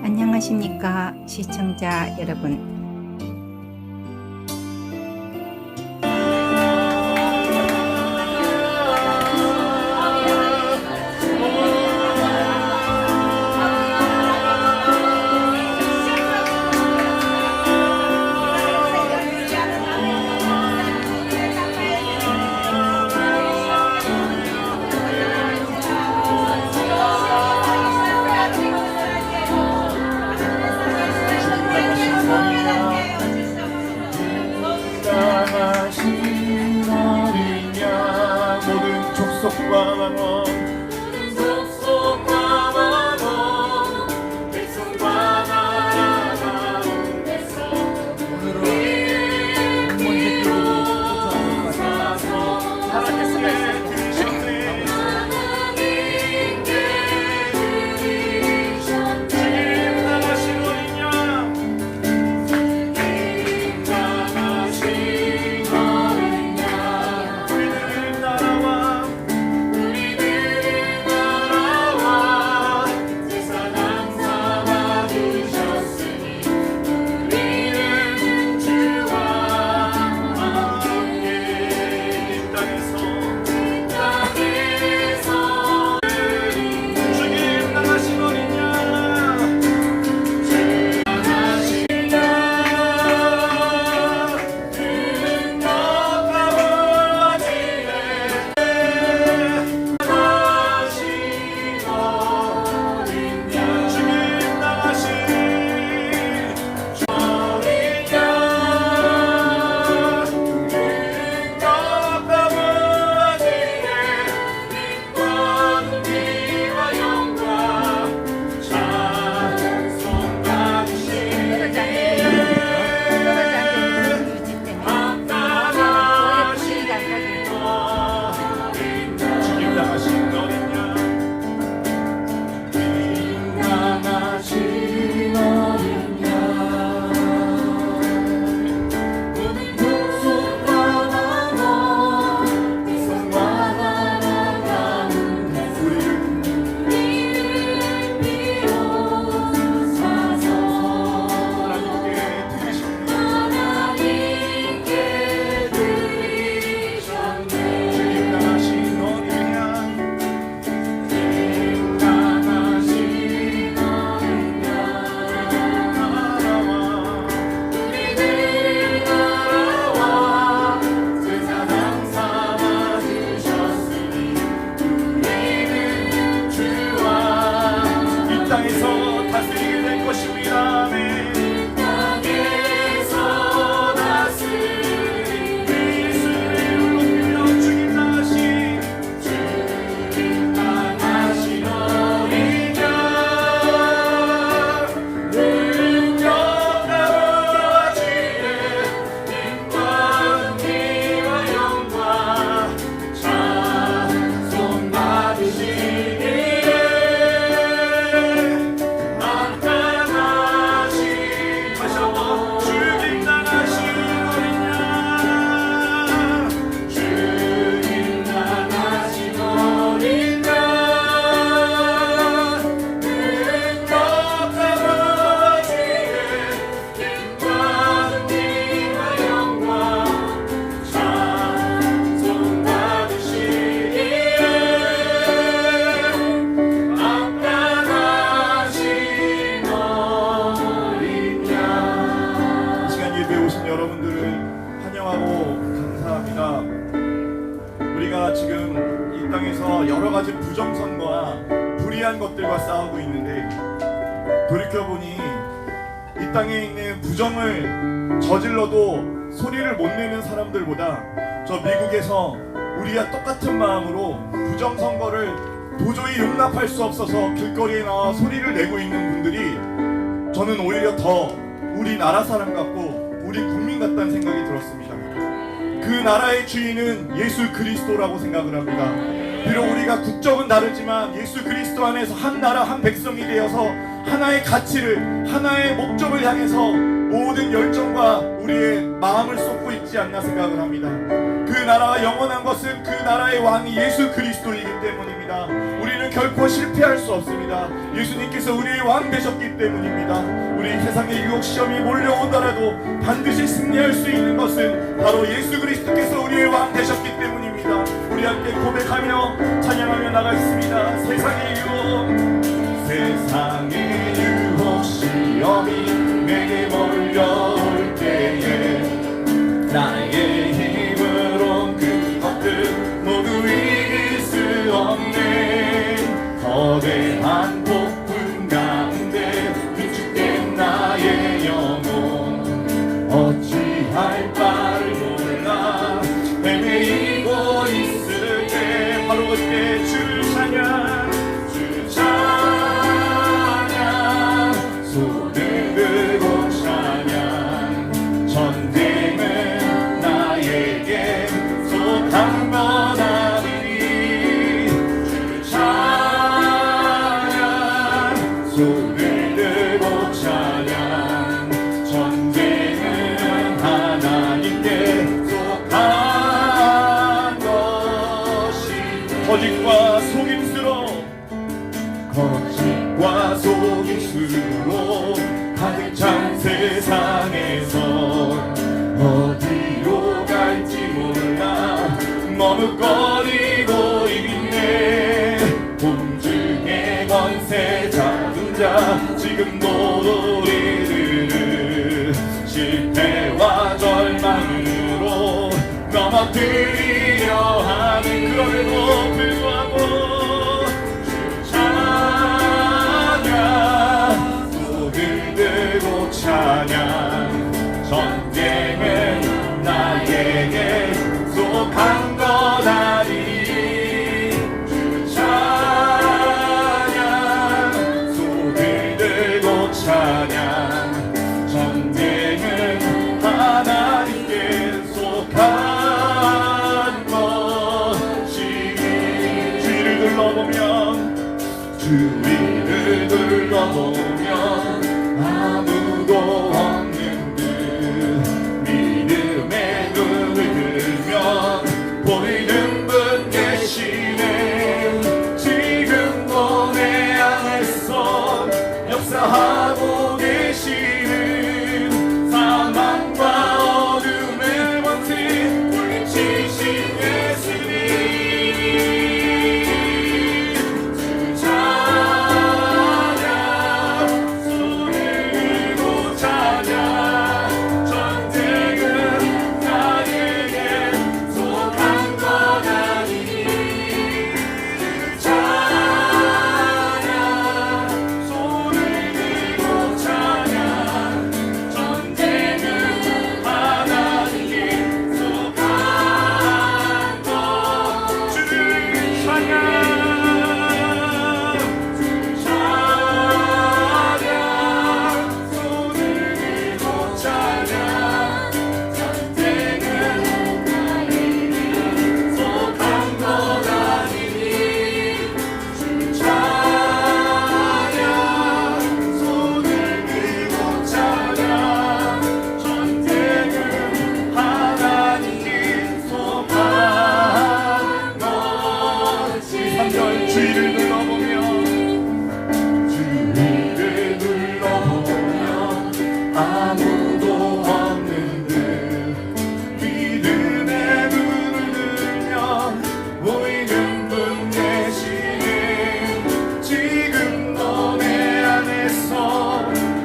안녕하십니까 시청자 여러분. 여러 가지 부정선거와 불의한 것들과 싸우고 있는데, 돌이켜보니 이 땅에 있는 부정을 저질러도 소리를 못 내는 사람들보다 저 미국에서 우리와 똑같은 마음으로 부정선거를 도저히 용납할 수 없어서 길거리에 나와 소리를 내고 있는 분들이 저는 오히려 더 우리나라 사람 같고 우리 국민 같다는 생각이 들었습니다. 그 나라의 주인은 예수 그리스도라고 생각을 합니다. 비록 우리가 국적은 다르지만 예수 그리스도 안에서 한 나라 한 백성이 되어서 하나의 가치를, 하나의 목적을 향해서 모든 열정과 우리의 마음을 쏟고 있지 않나 생각을 합니다. 그 나라가 영원한 것은 그 나라의 왕이 예수 그리스도이기 때문입니다. 우리는 결코 실패할 수 없습니다. 예수님께서 우리의 왕 되셨기 때문입니다. 우리 세상에 유혹 시험이 몰려오더라도 반드시 승리할 수 있는 것은 바로 예수 그리스도께서 우리의 왕 되셨기 때문입니다. 우리 함께 고백하며 찬양하며 나가겠습니다. 세상의 유혹 시험이 내게 몰려올 때에 나의 힘으론 그것들 모두 이길 수 없네. 거대한 폭풍 가운데 위축된 나의 영혼 어찌할 바를 몰라 헤매이고 있을 때 바로 그때 주를 찬양 손을 들고 찬양 전쟁은 나에게 속한 것 아니니 주를 찬양 손을 들고 찬양 전쟁은 하나님께 속한 것이 거짓과 속임수로 가득 찬 세상에서 어디로 갈지 몰라 머뭇거리고 있네. 공중의 권세 잡은 자 지금도 우리를 실패와 절망으로 넘어뜨리려 하는 그럼에도 불구하고 찬양 전쟁은 나에게 속한 것 아니 주 찬양 손을 들고 찬양 전쟁은 하나님께 속한 것이 주위를 둘러보면 주위를 둘러보면 아무도 없는 듯 믿음의 눈을 들면 보이는 분 계시네. 지금도 내 안에서 역사하고 계시는 사망과 어둠의 권세 물리치신 예수님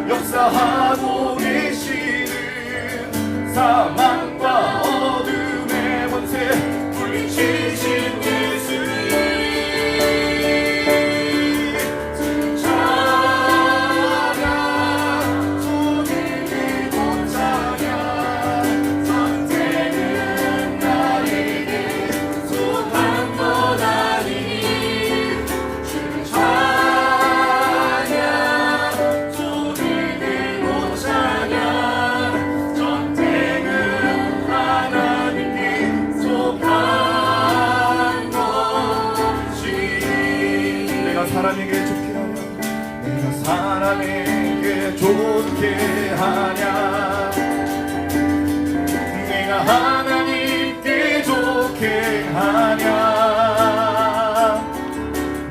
역사하고 계시는 사망과 어둠의 권세 물리치신 예수님 찬양 손을 들고 찬양 전쟁은 나에게 속한 것 아니니 주를 찬양 손을 들고 찬양 전쟁은 하나님께 속한 것이 내가 사람에게 좋게 하냐 내가 사람에게 좋게 하냐 내가 하나님께 좋게 하냐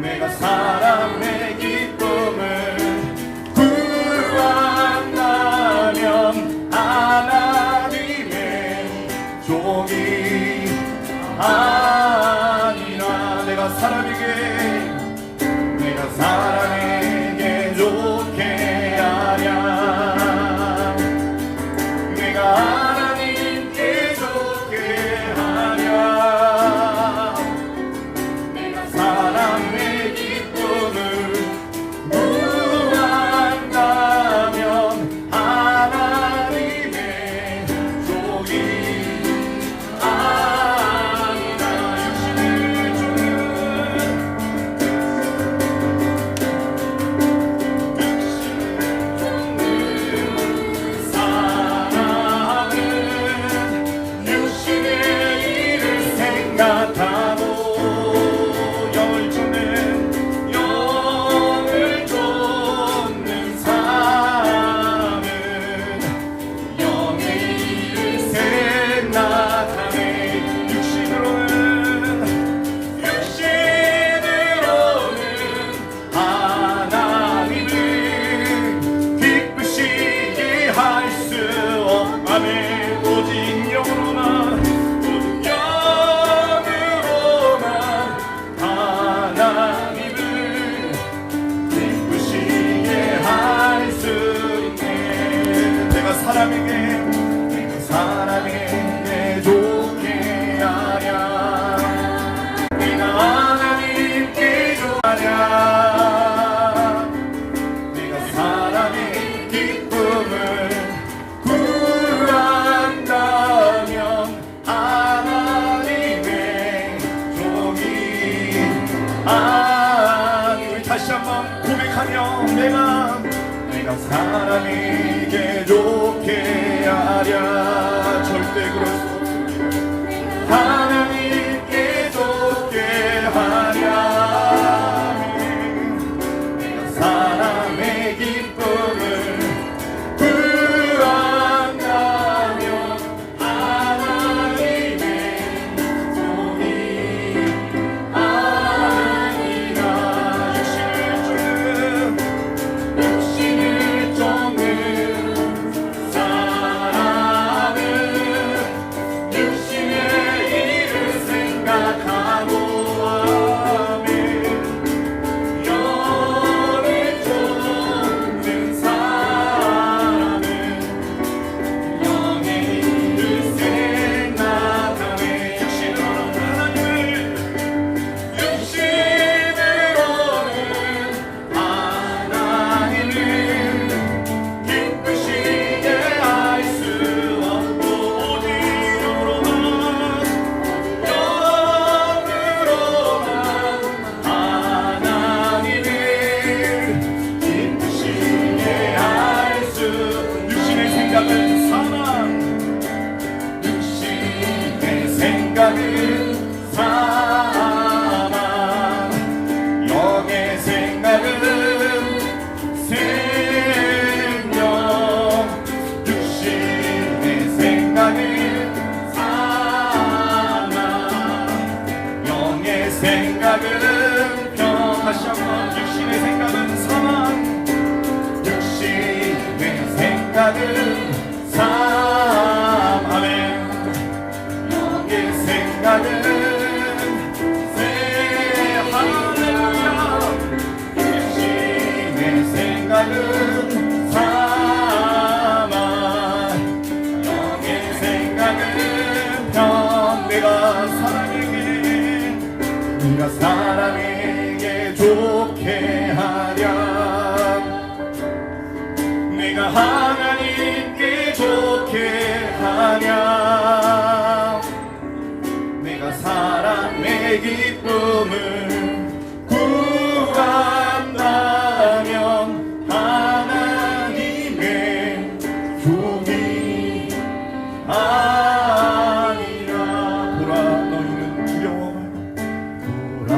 내가 사람에게 좋게 하랴. 내가 하나님께 좋아하랴. 내가 사람의 기쁨을 구한다면 하나님의 종이 우리 다시 한번 고백하며 내가 사람에게 좋게 하랴. 절대 그럴 수 없습니다. 하나님께 좋게 하랴. 내가 사람의 기쁨을 구한다면 하나님의 종이 아니라. 육신을 쫓는 사람은 육신의 일을 생각하고 하며 영을 쫓는 사람은 영의 일을 생각하며 육신으로는 하나님을 기쁘시게 할 수 없고 오직으로만 영으로만 하나님을 기쁘시게 할 수. 육신의 생각은 사망, 육신의 생각은 사망, 영의 생각은 생명. 육신의 생각은 사망, 영의 생각은 평. 다시 한번 육신의 생각은 사망, 육신의 생각은 아멘. 영의 생각은 할렐루야. 육신의 생각은 사망, 영의 생각은 평. 내가 사람에게 좋게 하랴. 내가 하나님께 좋게 하랴. 내가 사람의 기쁨을 구한다면 하나님의 종이 아니라. 보라 너희는 두려워 보라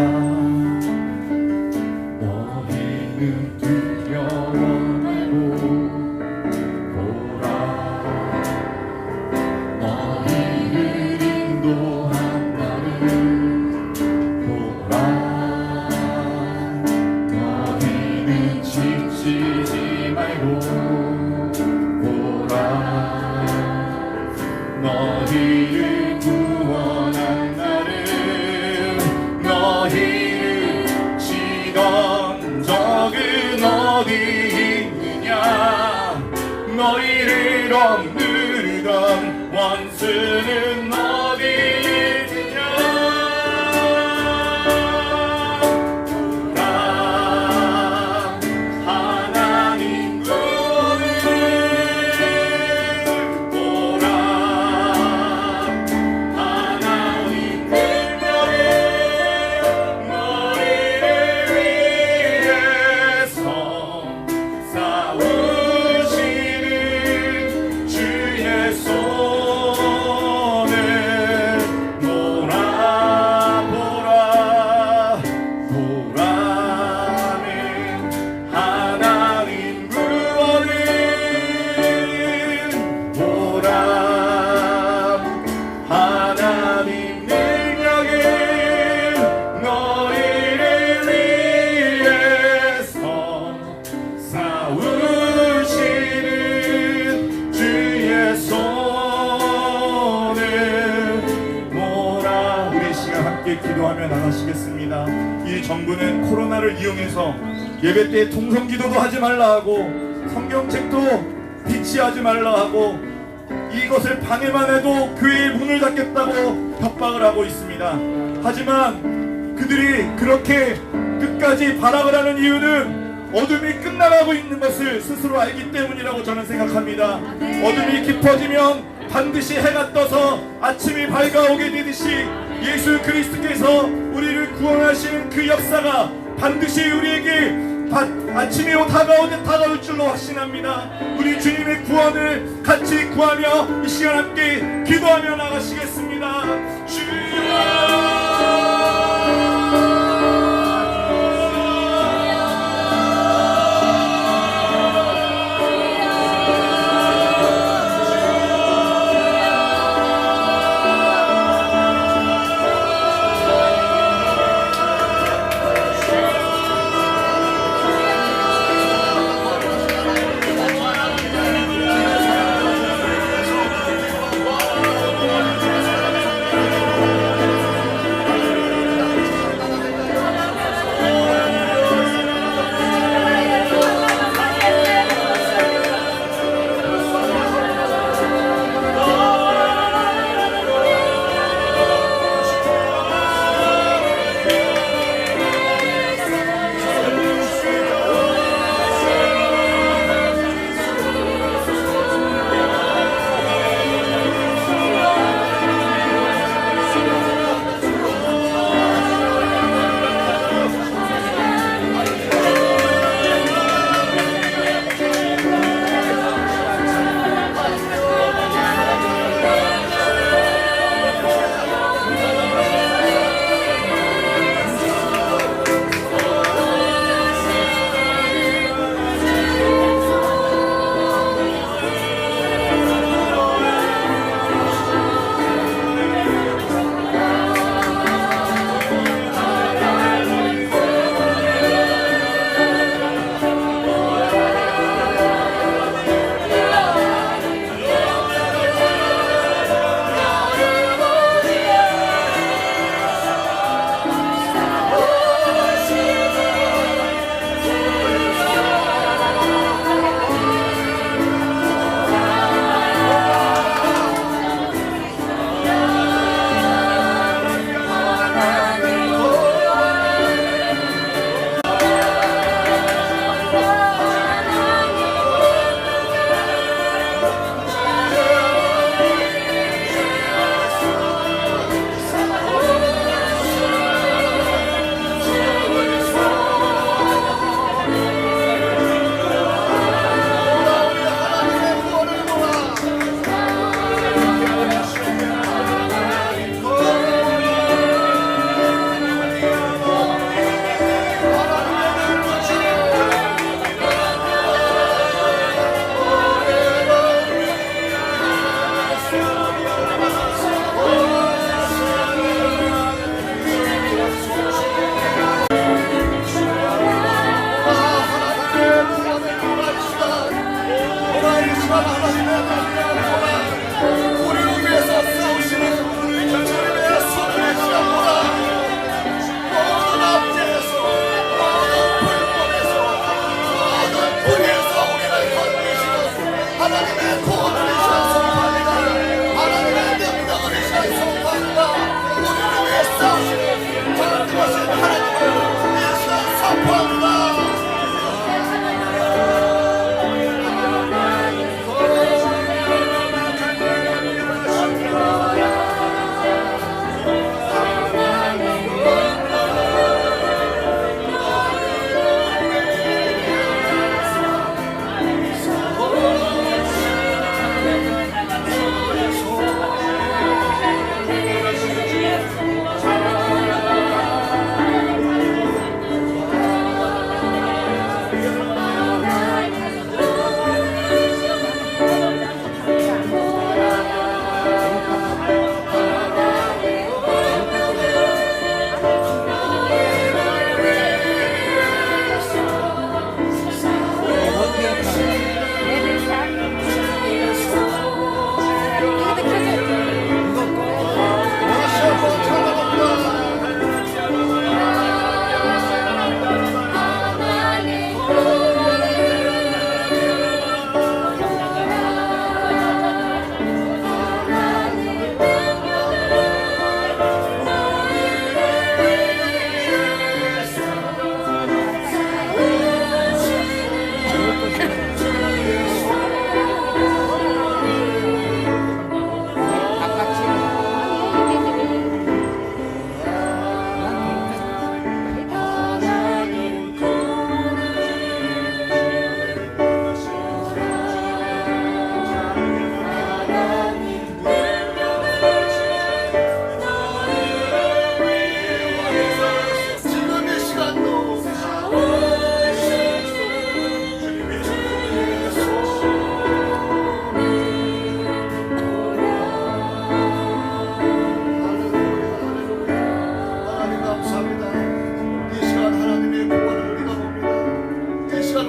너희는 두려워 말고 보라 너희를 인도한 나를 보라 너희는 지치지 말고 보라 너희를 구원한 나를. 너희를 치던 적은 어디 있느냐. 너희를 억누르던 원수는 어디 있느냐. 보라 하나님 구원을 보라 하나님 능력을 너희를 위해서 싸우시는 주의 손을 보라 보라 보라는 하나님 구원을 보라 하나님 능력을 너희를 위해서 싸우시는 주의 손을 보라. 우리 시간 함께 기도하며 나가시겠습니다. 이 정부는 코로나를 이용해서 예배 때 통성 기도도 하지 말라 하고 성경책도 비치하지 말라 하고 이것을 방해만 해도 교회의 문을 닫겠다고 협박을 하고 있습니다. 하지만 그들이 그렇게 끝까지 발악을 하는 이유는 어둠이 끝나가고 있는 것을 스스로 알기 때문이라고 저는 생각합니다. 어둠이 깊어지면 반드시 해가 떠서 아침이 밝아오게 되듯이 예수 그리스도께서 우리를 구원하시는 그 역사가 반드시 우리에게 아침이 다가올 줄로 확신합니다. 우리 주님의 구원을 같이 구하며 이 시간 함께 기도하며 나가시겠습니다. 주여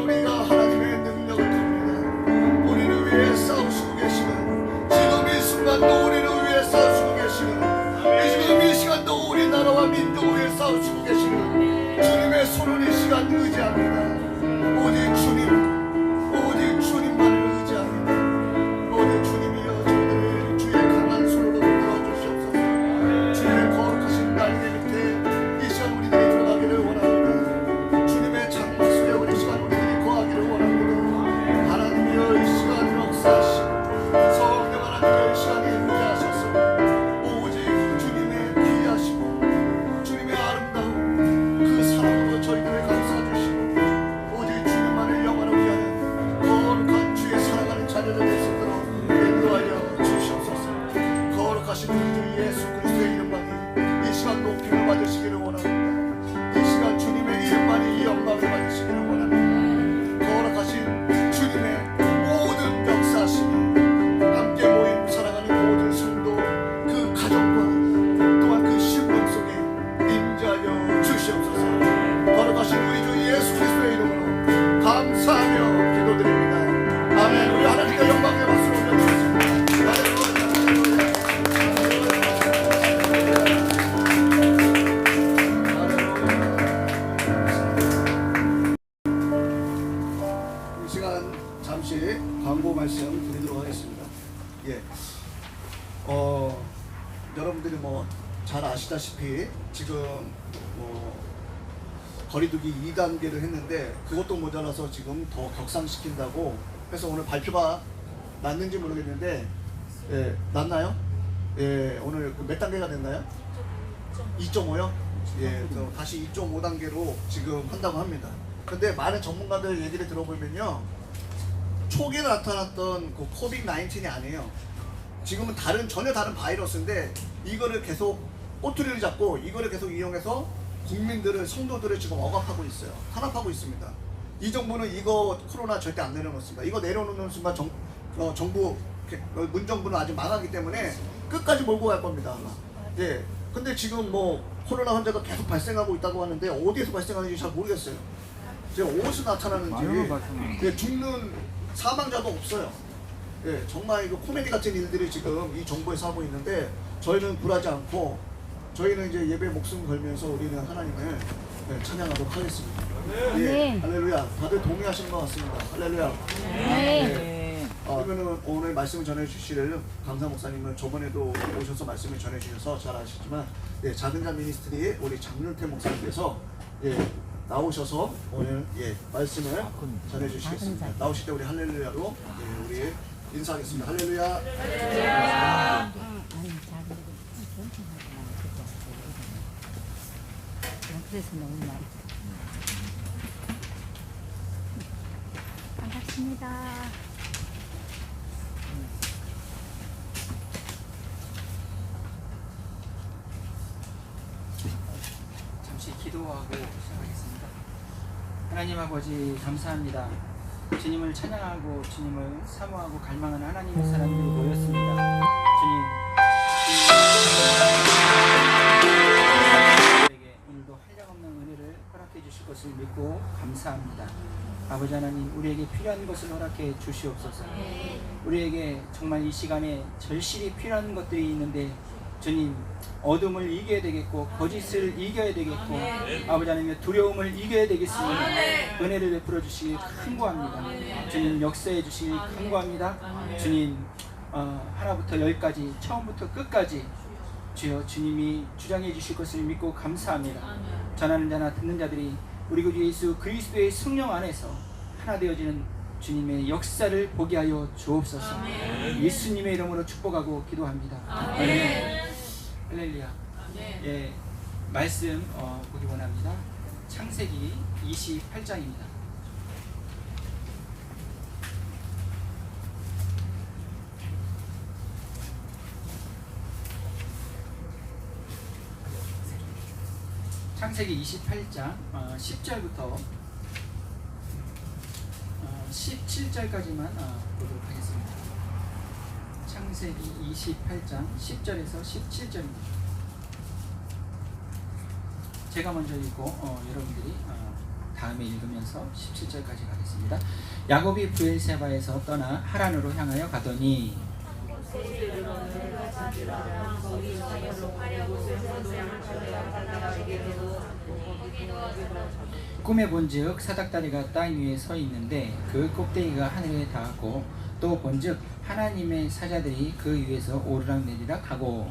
우리가 하나님의 능력을 봅니다. 우리를 위해 싸우시고 계시는, 지금 이 순간도 우리를 위해 싸우시고 계시는, 지금 이 시간도 우리나라와 민족을 위해 싸우시고 계시는 주님의 손을 이 시간 의지합니다. 오직 주님, 오직 주님만을 의지합니다. 오직 주님이여 저희들을 주의 강한 손으로 들어주시옵소서. 주님의 거룩하신 날개 밑에 이 시간 우리들이 들어가기를 원합니다. 주님의 장막 속에 우리 시간 우리들이 거하기를 원합니다. 하나님이여 이 시간 역사하시고 성령 하나님의 이 시간에 임재하셔서 오직 주님의 귀하시고 주님의 아름다운 그 사랑으로 저희들을 감싸주시고 오직 주님만을 영원하게 하는 거룩한 주의 사랑하는 자녀들 될 수 있도록 인도하여 주시옵소서. 거룩하신 우리 주 예수 그리스도의 이름만이 이 시간 높임을 받으시기를 원합니다. 이 시간 주님의 이름만이 이 영광을 받으시기를 원합니다. 거룩하신 주님의 모든 역사하심이 함께 모임 사랑하는 모든 성도 그 가정과 또한 그 심령 속에 임재하여 주시옵소서. 거룩하신 우리 주 예수 그리스도의 이름으로 감사하며 기도드립니다. 아멘. 우리 하나님께 영광의 박수를 올려드리겠습니다. 이 시간 잠시 광고 말씀 드리도록 하겠습니다. 예. 여러분들이 뭐 잘 아시다시피 지금 뭐 거리두기 2단계를 했는데 그것도 모자라서 지금 더 격상시킨다고 해서 오늘 발표가 났는지 모르겠는데 예, 났나요? 예, 오늘 몇 단계가 됐나요? 2.5요? 예, 다시 2.5단계로 지금 한다고 합니다. 근데 많은 전문가들 얘기를 들어보면요, 초기에 나타났던 그 코비드-19이 아니에요. 지금은 전혀 다른 바이러스인데 이거를 계속 꼬투리를 잡고 이거를 계속 이용해서 국민들을, 성도들을 지금 억압하고 있어요. 탄압하고 있습니다. 이 정부는 이거 코로나 절대 안 내려놓습니다. 이거 내려놓는 순간 정부, 문정부는 아직 망하기 때문에 끝까지 몰고 갈 겁니다. 예. 근데 지금 뭐 코로나 환자가 계속 발생하고 있다고 하는데 어디에서 발생하는지 잘 모르겠어요. 지금 어디서 나타나는지. 예, 죽는 사망자도 없어요. 예, 정말 이거 코미디 같은 일들이 지금 이 정부에서 하고 있는데 저희는 굴하지 않고 저희는 이제 예배 목숨 걸면서 우리는 하나님을 찬양하도록 하겠습니다. 예, 할렐루야. 다들 동의하시는 것 같습니다. 할렐루야. 네. 그러면은 오늘 말씀을 전해주실 강사 목사님은 저번에도 오셔서 말씀을 전해주셔서 잘 아시지만 작은 자 미니스트리 우리 장윤태 목사님께서 나오셔서 오늘 말씀을 전해주시겠습니다. 나오실 때 우리 할렐루야로 우리 인사하겠습니다. 할렐루야. 그래서 너무 많이 반갑습니다. 잠시 기도하고 시작하겠습니다. 하나님 아버지 감사합니다. 주님을 찬양하고 주님을 사모하고 갈망하는 하나님의 사람들이 모였습니다. 주님, 우리에게 오늘도 한량없는 은혜를 허락해 주실 것을 믿고 감사합니다. 아버지 하나님, 우리에게 필요한 것을 허락해 주시옵소서. 우리에게 정말 이 시간에 절실히 필요한 것들이 있는데 주님, 어둠을 이겨야 되겠고 거짓을 이겨야 되겠고 아버지 하나님, 두려움을 이겨야 되겠으니 은혜를 베풀어 주시길 간구합니다. 주님, 역사해 주시길 간구합니다. 주님, 하나부터 열까지 처음부터 끝까지 주여 주님이 주장해 주실 것을 믿고 감사합니다. 전하는 자나 듣는 자들이 우리 구주 예수 그리스도의 성령 안에서 하나 되어지는 주님의 역사를 보게 하여 주옵소서. 예수님의 이름으로 축복하고 기도합니다. 아멘. 할렐루야. 예, 말씀 보기 원합니다. 창세기 28장입니다. 창세기 28장 10절부터 17절까지만 보도록 하겠습니다. 창세기 28장 10절에서 17절입니다. 제가 먼저 읽고 여러분들이 다음에 읽으면서 17절까지 가겠습니다. 야곱이 브엘세바에서 떠나 하란으로 향하여 가더니 꿈에 본즉 사닥다리가 땅 위에 서 있는데 그 꼭대기가 하늘에 닿았고 또 본즉 하나님의 사자들이 그 위에서 오르락내리락 하고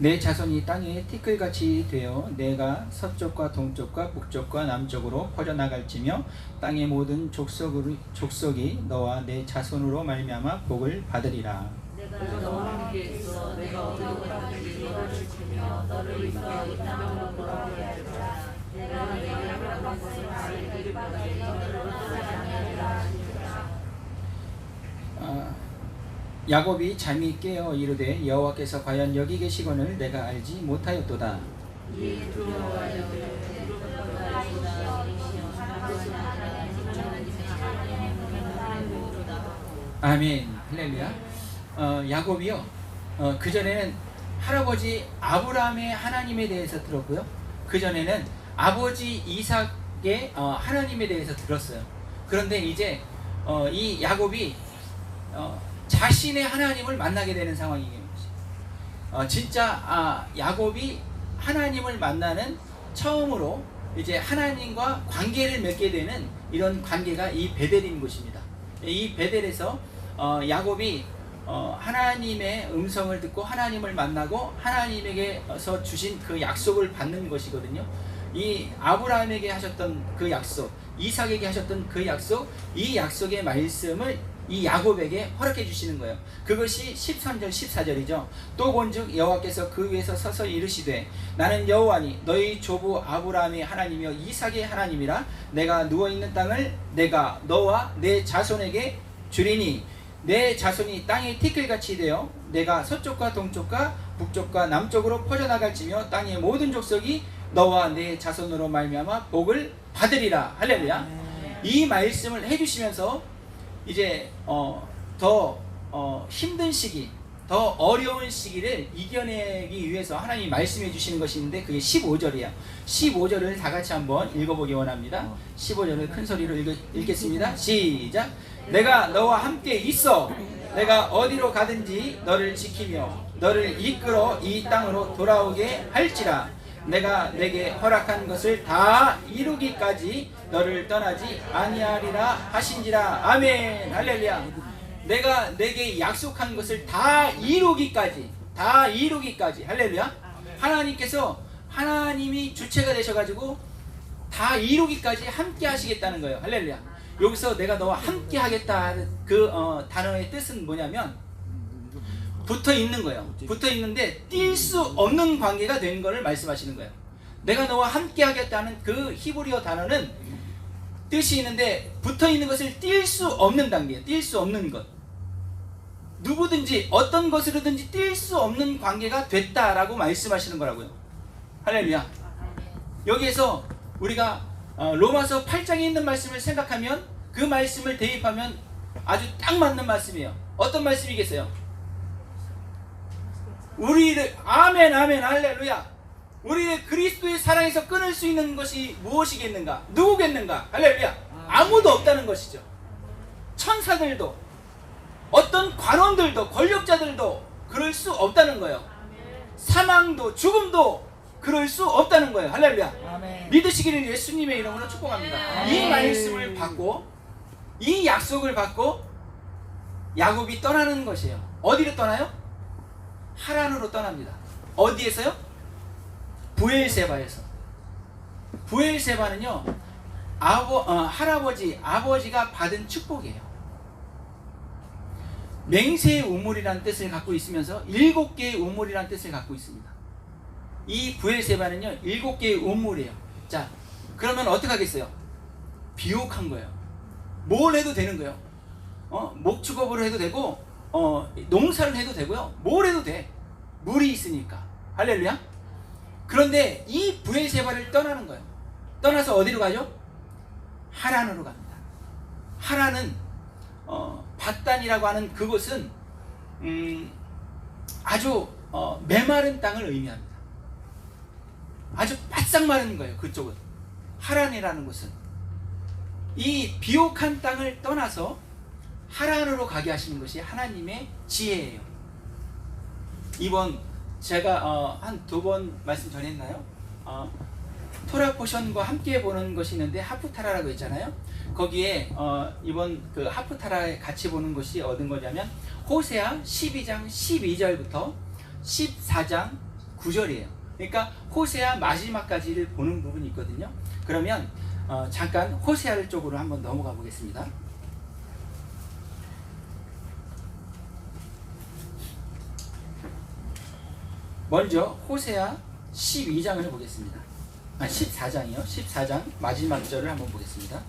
내 자손이 땅에 티끌같이 되어 내가 서쪽과 동쪽과 북쪽과 남쪽으로 퍼져나갈지며 땅의 모든 족속이 너와 내 자손으로 말미암아 복을 받으리라. 내가 너와 함께 있어 내가 어디로 가든지 너를 지키며 너를 인도하여 이 땅으로 돌아오게 하리라. 내가 내게 허락한 것을 다 이루기를 바라니 너를 떠나지 아니하리라 하시니라. 야곱이 잠이 깨어 이르되 여호와께서 과연 여기 계시거늘 내가 알지 못하였도다. 아멘. 할렐루야. 야곱이요. 그 전에는 할아버지 아브라함의 하나님에 대해서 들었고요. 그 전에는 아버지 이삭의 하나님에 대해서 들었어요. 그런데 이제 이 야곱이 자신의 하나님을 만나게 되는 상황인 것이. 진짜 야곱이 하나님을 만나는 처음으로 이제 하나님과 관계를 맺게 되는 이런 관계가 이 베델인 것입니다. 이 베델에서 야곱이 하나님의 음성을 듣고 하나님을 만나고 하나님에게서 주신 그 약속을 받는 것이거든요. 이 아브라함에게 하셨던 그 약속, 이삭에게 하셨던 그 약속, 이 약속의 말씀을 이 야곱에게 허락해 주시는 거예요. 그것이 13절 14절이죠. 또 본즉 여호와께서 그 위에서 서서 이르시되 나는 여호와니 너희 조부 아브라함의 하나님이요 이삭의 하나님이라. 내가 누워있는 땅을 내가 너와 내 자손에게 주리니 내 자손이 땅의 티끌같이 되어 내가 서쪽과 동쪽과 북쪽과 남쪽으로 퍼져나갈지며 땅의 모든 족속이 너와 내 자손으로 말미암아 복을 받으리라. 할렐루야. 이 말씀을 해주시면서 이제 더 힘든 시기, 더 어려운 시기를 이겨내기 위해서 하나님이 말씀해 주시는 것이 있는데 그게 15절이에요. 15절을 다 같이 한번 읽어보기 원합니다. 15절을 큰 소리로 읽겠습니다. 시작. 내가 너와 함께 있어 내가 어디로 가든지 너를 지키며 너를 이끌어 이 땅으로 돌아오게 할지라. 내가 내게 허락한 것을 다 이루기까지 너를 떠나지 아니하리라 하신지라. 아멘. 할렐루야. 내가 내게 약속한 것을 다 이루기까지 할렐루야. 하나님께서 하나님이 주체가 되셔가지고 다 이루기까지 함께 하시겠다는 거예요. 할렐루야. 여기서 내가 너와 함께 하겠다 그 단어의 뜻은 뭐냐면 붙어 있는 거예요. 붙어 있는데 뛸 수 없는 관계가 된 것을 말씀하시는 거예요. 내가 너와 함께 하겠다는 그 히브리어 단어는 뜻이 있는데 붙어 있는 것을 뛸 수 없는 단계예요. 뛸 수 없는 것. 누구든지 어떤 것으로든지 뛸 수 없는 관계가 됐다라고 말씀하시는 거라고요. 할렐루야. 여기에서 우리가 로마서 8장에 있는 말씀을 생각하면 그 말씀을 대입하면 아주 딱 맞는 말씀이에요. 어떤 말씀이겠어요? 우리를 아멘 아멘 할렐루야. 우리를 그리스도의 사랑에서 끊을 수 있는 것이 무엇이겠는가? 누구겠는가? 할렐루야. 아무도 없다는 것이죠. 천사들도 어떤 관원들도 권력자들도 그럴 수 없다는 거예요. 사망도 죽음도 그럴 수 없다는 거예요. 할렐루야. 아멘. 믿으시기를 예수님의 이름으로 축복합니다. 이 말씀을 받고 이 약속을 받고 야곱이 떠나는 것이에요. 어디로 떠나요? 하란으로 떠납니다. 어디에서요? 브엘세바에서. 브엘세바는요 할아버지 아버지가 받은 축복이에요. 맹세의 우물이라는 뜻을 갖고 있으면서 7개의 우물이라는 뜻을 갖고 있습니다. 이 브엘세바는요 7개의 우물이에요. 자, 그러면 어떻게 하겠어요? 비옥한 거예요. 뭘 해도 되는 거예요. 목축업으로 해도 되고 농사를 해도 되고요. 뭘 해도 돼. 물이 있으니까. 할렐루야. 그런데 이 브엘세바를 떠나는 거예요. 떠나서 어디로 가죠? 하란으로 갑니다. 하란은 바단이라고 하는 그곳은 아주 메마른 땅을 의미합니다. 아주 바싹 마른 거예요. 그쪽은 하란이라는 곳은 이 비옥한 땅을 떠나서 하란으로 가게 하시는 것이 하나님의 지혜예요. 이번 제가 한 2번 말씀 전했나요? 토라 포션과 함께 보는 것이 있는데 하프타라라고 했잖아요. 거기에 이번 그 하프타라에 같이 보는 것이 얻은 거냐면 호세아 12장 12절부터 14장 9절이에요. 그러니까 호세아 마지막까지를 보는 부분이 있거든요. 그러면 잠깐 호세아 쪽으로 한번 넘어가 보겠습니다. 먼저 호세아 12장을 보겠습니다. 14장이요. 14장 마지막 절을 한번 보겠습니다.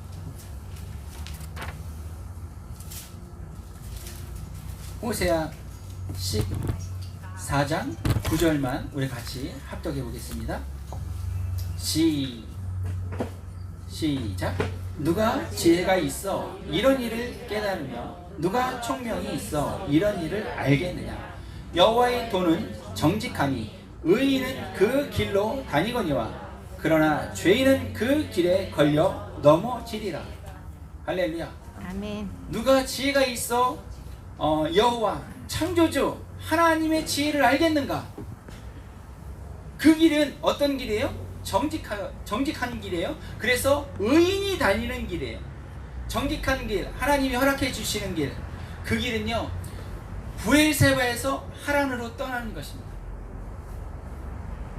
호세아 14장 9절만 우리 같이 합독해 보겠습니다. 시작. 누가 지혜가 있어 이런 일을 깨달으며 누가 총명이 있어 이런 일을 알겠느냐. 여호와의 도는 정직함이 의인은 그 길로 다니거니와 그러나 죄인은 그 길에 걸려 넘어지리라. 할렐루야. 아멘. 누가 지혜가 있어 여호와 창조주 하나님의 지혜를 알겠는가? 그 길은 어떤 길이에요? 정직한 길이에요. 그래서 의인이 다니는 길이에요. 정직한 길, 하나님이 허락해 주시는 길. 그 길은요 부엘세바에서 하란으로 떠나는 것입니다.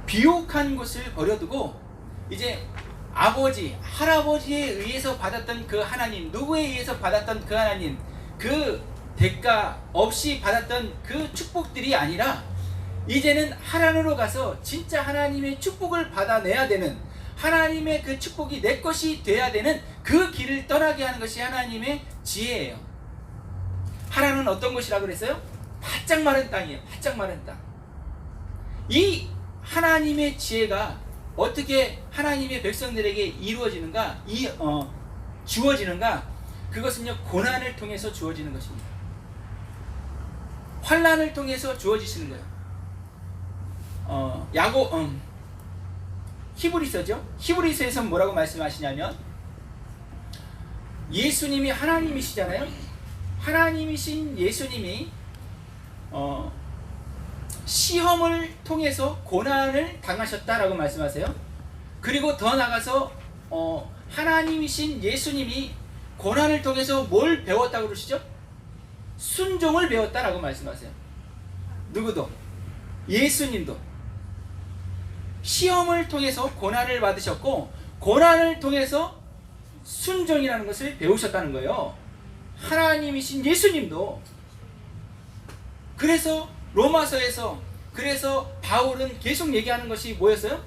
비옥한 곳을 버려두고 이제 아버지, 할아버지에 의해서 받았던 그 하나님, 누구에 의해서 받았던 그 하나님, 그 대가 없이 받았던 그 축복들이 아니라 이제는 하란으로 가서 진짜 하나님의 축복을 받아내야 되는, 하나님의 그 축복이 내 것이 돼야 되는 그 길을 떠나게 하는 것이 하나님의 지혜예요. 하란은 어떤 곳이라고 그랬어요? 바짝 마른 땅이에요. 바짝 마른 땅. 이 하나님의 지혜가 어떻게 하나님의 백성들에게 이루어지는가? 주어지는가? 그것은요 고난을 통해서 주어지는 것입니다. 환난을 통해서 주어지시는 거예요. 히브리서죠. 히브리서에서 뭐라고 말씀하시냐면 예수님이 하나님이시잖아요. 하나님이신 예수님이 시험을 통해서 고난을 당하셨다라고 말씀하세요. 그리고 더 나아가서 하나님이신 예수님이 고난을 통해서 뭘 배웠다고 그러시죠? 순종을 배웠다라고 말씀하세요. 누구도? 예수님도 시험을 통해서 고난을 받으셨고 고난을 통해서 순종이라는 것을 배우셨다는 거예요. 하나님이신 예수님도. 그래서 로마서에서 그래서 바울은 계속 얘기하는 것이 뭐였어요?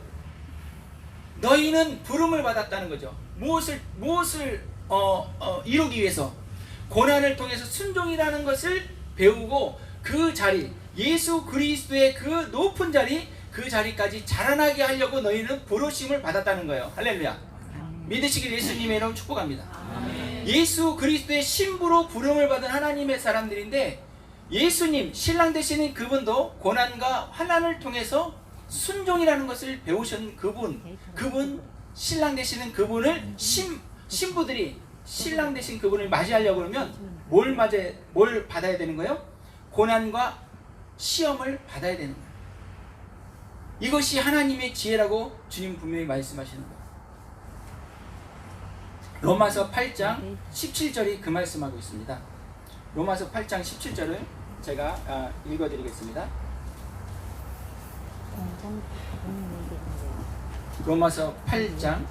너희는 부름을 받았다는 거죠. 무엇을 이루기 위해서? 고난을 통해서 순종이라는 것을 배우고 그 자리, 예수 그리스도의 그 높은 자리, 그 자리까지 자라나게 하려고 너희는 부르심을 받았다는 거예요. 할렐루야. 믿으시길 예수님의 이름 축복합니다. 예수 그리스도의 신부로 부름을 받은 하나님의 사람들인데 예수님, 신랑 되시는 그분도 고난과 환난을 통해서 순종이라는 것을 배우신 그분 신랑 되시는 그분을 신부들이 신랑 되신 그분을 맞이하려고 그러면 뭘 받아야 되는 거예요? 고난과 시험을 받아야 되는 거예요. 이것이 하나님의 지혜라고 주님 분명히 말씀하시는 거예요. 로마서 8장 17절이 그 말씀하고 있습니다. 로마서 8장 17절을 제가 읽어드리겠습니다. 로마서 8장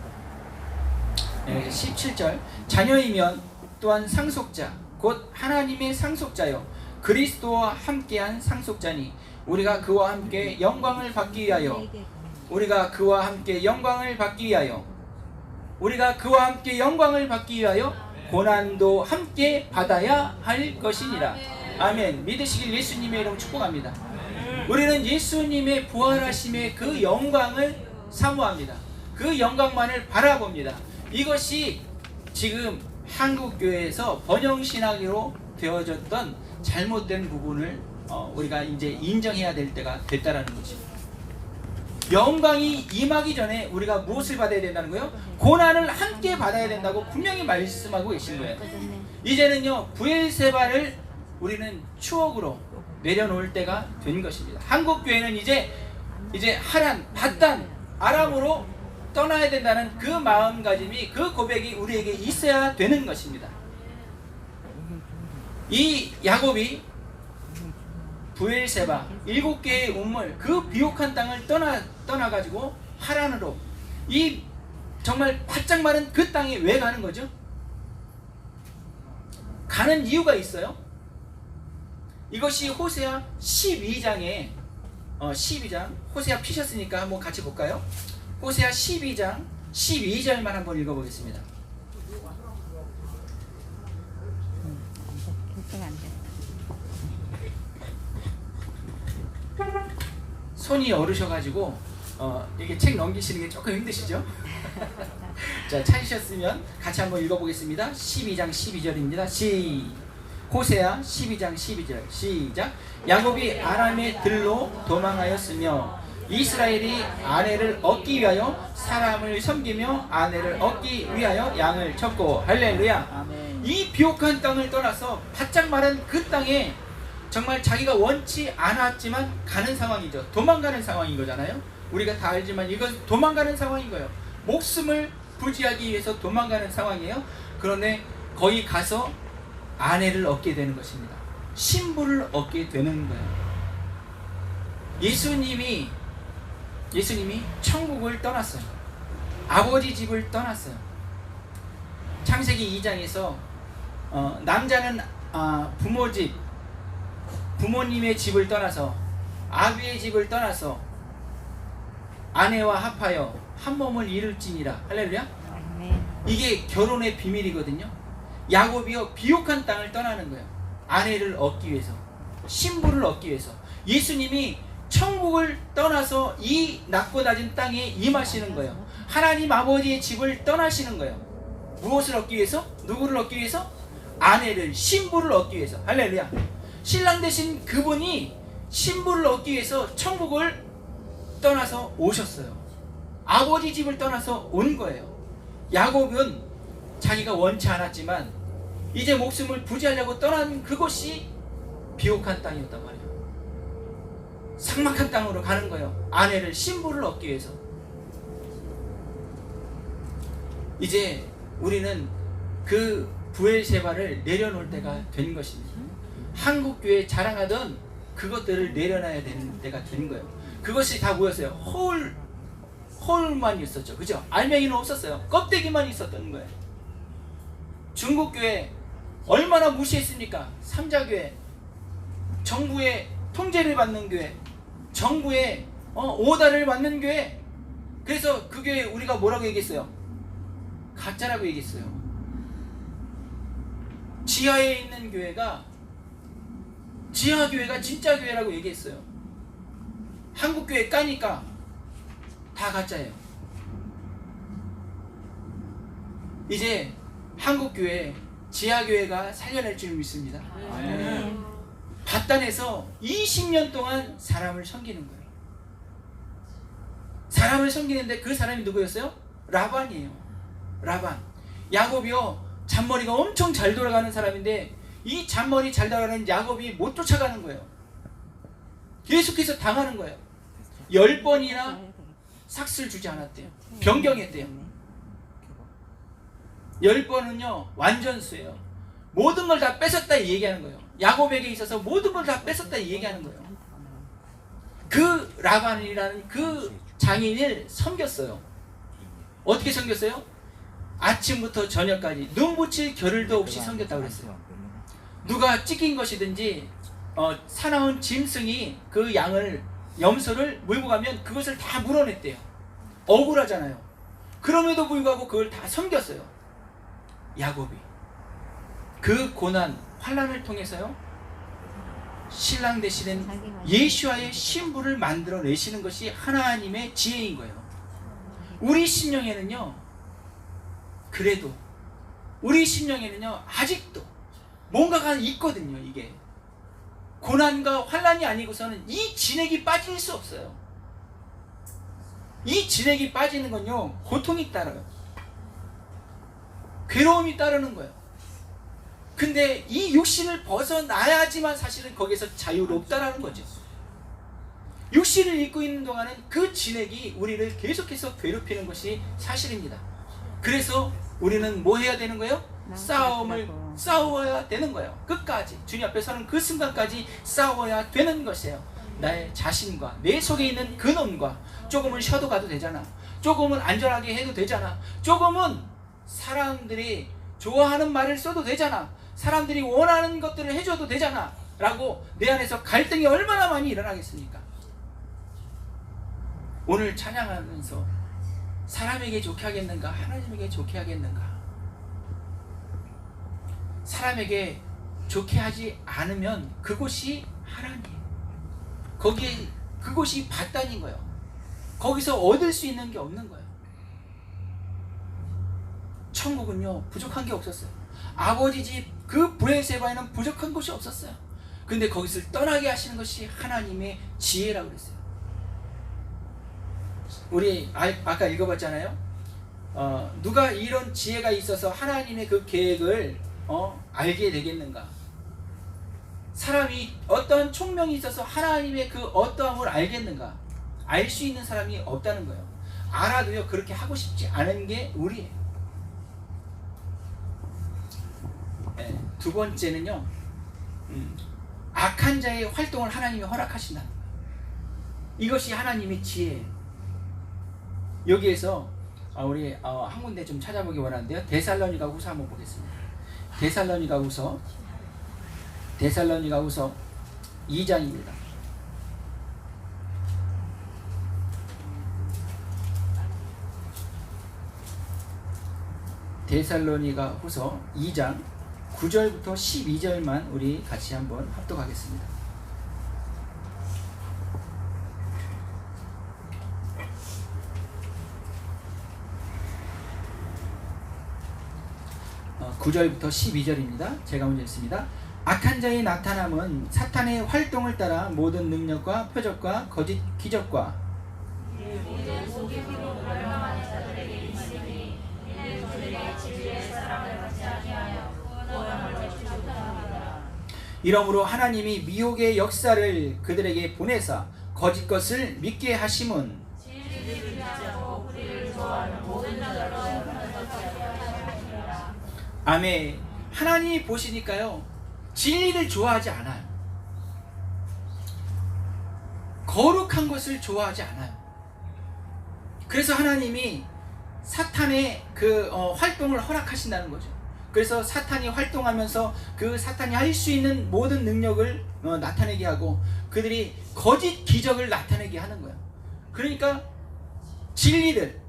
17절 자녀이면 또한 상속자 곧 하나님의 상속자요 그리스도와 함께한 상속자니 우리가 그와 함께 영광을 받기 위하여 우리가 그와 함께 영광을 받기 위하여 고난도 함께 받아야 할 것이니라. 아멘. 믿으시길 예수님의 이름 축복합니다. 우리는 예수님의 부활하심의 그 영광을 사모합니다. 그 영광만을 바라봅니다. 이것이 지금 한국 교회에서 번영 신학으로 되어졌던 잘못된 부분을 우리가 이제 인정해야 될 때가 됐다라는 거지. 영광이 임하기 전에 우리가 무엇을 받아야 된다는 거예요? 고난을 함께 받아야 된다고 분명히 말씀하고 계신 거예요. 이제는요, 부엘세바를 우리는 추억으로 내려놓을 때가 된 것입니다. 한국 교회는 이제 하란, 밧단, 아람으로 떠나야 된다는 그 마음가짐이, 그 고백이 우리에게 있어야 되는 것입니다. 이 야곱이 부엘세바 7개의 우물, 그 비옥한 땅을 떠나가지고 하란으로, 이 정말 바짝 마른 그 땅에 왜 가는 거죠? 가는 이유가 있어요. 이것이 호세아 12장에 12장, 호세아 피셨으니까 한번 같이 볼까요? 호세아 12장 12절만 한번 읽어보겠습니다. 결정 안 돼. 손이 어르셔가지고 이게 책 넘기시는 게 조금 힘드시죠? 자, 찾으셨으면 같이 한번 읽어보겠습니다. 12장 12절입니다. 호세아 12장 12절 시작. 야곱이 아람의 들로 도망하였으며 이스라엘이 아내를 얻기 위하여 사람을 섬기며 아내를 얻기 위하여 양을 쳤고. 할렐루야. 아멘. 이 비옥한 땅을 떠나서 바짝 마른 그 땅에 정말 자기가 원치 않았지만 가는 상황이죠. 도망가는 상황인 거잖아요. 우리가 다 알지만 이건 도망가는 상황인 거예요. 목숨을 부지하기 위해서 도망가는 상황이에요. 그런데 거기 가서 아내를 얻게 되는 것입니다. 신부를 얻게 되는 거예요. 예수님이 천국을 떠났어요. 아버지 집을 떠났어요. 창세기 2장에서 남자는 부모 집, 부모님의 집을 떠나서 아비의 집을 떠나서 아내와 합하여 한 몸을 이룰지니라. 할렐루야. 아멘. 이게 결혼의 비밀이거든요. 야곱이요, 비옥한 땅을 떠나는 거예요. 아내를 얻기 위해서, 신부를 얻기 위해서. 예수님이 천국을 떠나서 이 낮고 낮은 땅에 임하시는 거예요. 하나님 아버지의 집을 떠나시는 거예요. 무엇을 얻기 위해서? 누구를 얻기 위해서? 아내를, 신부를 얻기 위해서. 할렐루야. 신랑 되신 그분이 신부를 얻기 위해서 천국을 떠나서 오셨어요. 아버지 집을 떠나서 온 거예요. 야곱은 자기가 원치 않았지만 이제 목숨을 부지하려고 떠난 그곳이 비옥한 땅이었단 말이에요. 삭막한 땅으로 가는 거예요. 아내를, 신부를 얻기 위해서. 이제 우리는 그 부엘세바를 내려놓을 때가 된 것입니다. 한국교회 자랑하던 그것들을 내려놔야 되는 때가 된 거예요. 그것이 다 뭐였어요? 홀만 있었죠. 그죠? 알맹이는 없었어요. 껍데기만 있었던 거예요. 중국교회 얼마나 무시했습니까? 삼자교회, 정부의 통제를 받는 교회, 정부의 오다를 받는 교회. 그래서 그 교회 우리가 뭐라고 얘기했어요? 가짜라고 얘기했어요. 지하에 있는 교회가 지하교회가 진짜 교회라고 얘기했어요. 한국교회 까니까 다 가짜예요. 이제 한국교회, 지하교회가 살려낼 줄 믿습니다. 밧단에서 20년 동안 사람을 섬기는 거예요. 사람을 섬기는데 그 사람이 누구였어요? 라반이에요. 라반. 야곱이요, 잔머리가 엄청 잘 돌아가는 사람인데 이 잔머리 잘 돌아가는 야곱이 못 쫓아가는 거예요. 계속해서 당하는 거예요. 10번이나 삭스를 주지 않았대요. 변경했대요. 10번은요 완전수예요. 모든 걸 다 뺏었다 얘기하는 거예요. 야곱에게 있어서 모든 걸 다 뺏었다 얘기하는 거예요. 그 라반이라는 그 장인을 섬겼어요. 어떻게 섬겼어요? 아침부터 저녁까지 눈 붙일 겨를도 없이 섬겼다고 그랬어요. 누가 찢긴 것이든지 사나운 짐승이 그 양을, 염소를 물고 가면 그것을 다 물어냈대요. 억울하잖아요. 그럼에도 불구하고 그걸 다 섬겼어요. 야곱이 그 고난, 환난을 통해서요 신랑 되시는 예수와의 신부를 만들어내시는 것이 하나님의 지혜인 거예요. 우리 심령에는요 그래도 우리 심령에는요 아직도 뭔가가 있거든요. 이게 고난과 환난이 아니고서는 이 진액이 빠질 수 없어요. 이 진액이 빠지는 건요 고통이 따라요. 괴로움이 따르는 거예요. 근데 이 육신을 벗어나야지만 사실은 거기서 자유롭다라는 거죠. 육신을 입고 있는 동안은 그 진액이 우리를 계속해서 괴롭히는 것이 사실입니다. 그래서 우리는 뭐 해야 되는 거예요? 싸움을 싸워야 되는 거예요. 끝까지 주님 앞에 서는 그 순간까지 싸워야 되는 것이에요. 나의 자신과 내 속에 있는 근원과 조금은 쉬어도 가도 되잖아. 조금은 안전하게 해도 되잖아. 조금은 사람들이 좋아하는 말을 써도 되잖아. 사람들이 원하는 것들을 해줘도 되잖아 라고 내 안에서 갈등이 얼마나 많이 일어나겠습니까? 오늘 찬양하면서 사람에게 좋게 하겠는가 하나님에게 좋게 하겠는가? 사람에게 좋게 하지 않으면 그곳이 하나님, 거기에 그곳이 밭단인 거예요. 거기서 얻을 수 있는 게 없는 거예요. 천국은요 부족한 게 없었어요. 아버지 집 그 브레세바에는 부족한 것이 없었어요. 근데 거기서 떠나게 하시는 것이 하나님의 지혜라고 그랬어요. 우리 아까 읽어봤잖아요. 누가 이런 지혜가 있어서 하나님의 그 계획을 알게 되겠는가? 사람이 어떠한 총명이 있어서 하나님의 그 어떠함을 알겠는가? 알 수 있는 사람이 없다는 거예요. 알아도요 그렇게 하고 싶지 않은 게 우리예요. 네, 두 번째는요 악한 자의 활동을 하나님이 허락하신다. 이것이 하나님의 지혜예요. 여기에서 우리 한 군데 좀 찾아보기 원하는데요. 데살로니가 후서 한번 보겠습니다. 데살로니가 후서 2장입니다. 데살로니가 후서 2장 9절부터 12절만 우리 같이 한번 합독하겠습니다. 어, 9절부터 12절입니다. 제가 먼저 읽습니다. 악한 자의 나타남은 사탄의 활동을 따라 모든 능력과 표적과 거짓 기적과 이러므로 하나님이 미혹의 역사를 그들에게 보내사 거짓 것을 믿게 하심은 아멘. 하나님이 보시니까요 진리를 좋아하지 않아요. 거룩한 것을 좋아하지 않아요. 그래서 하나님이 사탄의 그 활동을 허락하신다는 거죠. 그래서 사탄이 활동하면서 그 사탄이 할 수 있는 모든 능력을 나타내게 하고 그들이 거짓 기적을 나타내게 하는 거예요. 그러니까 진리를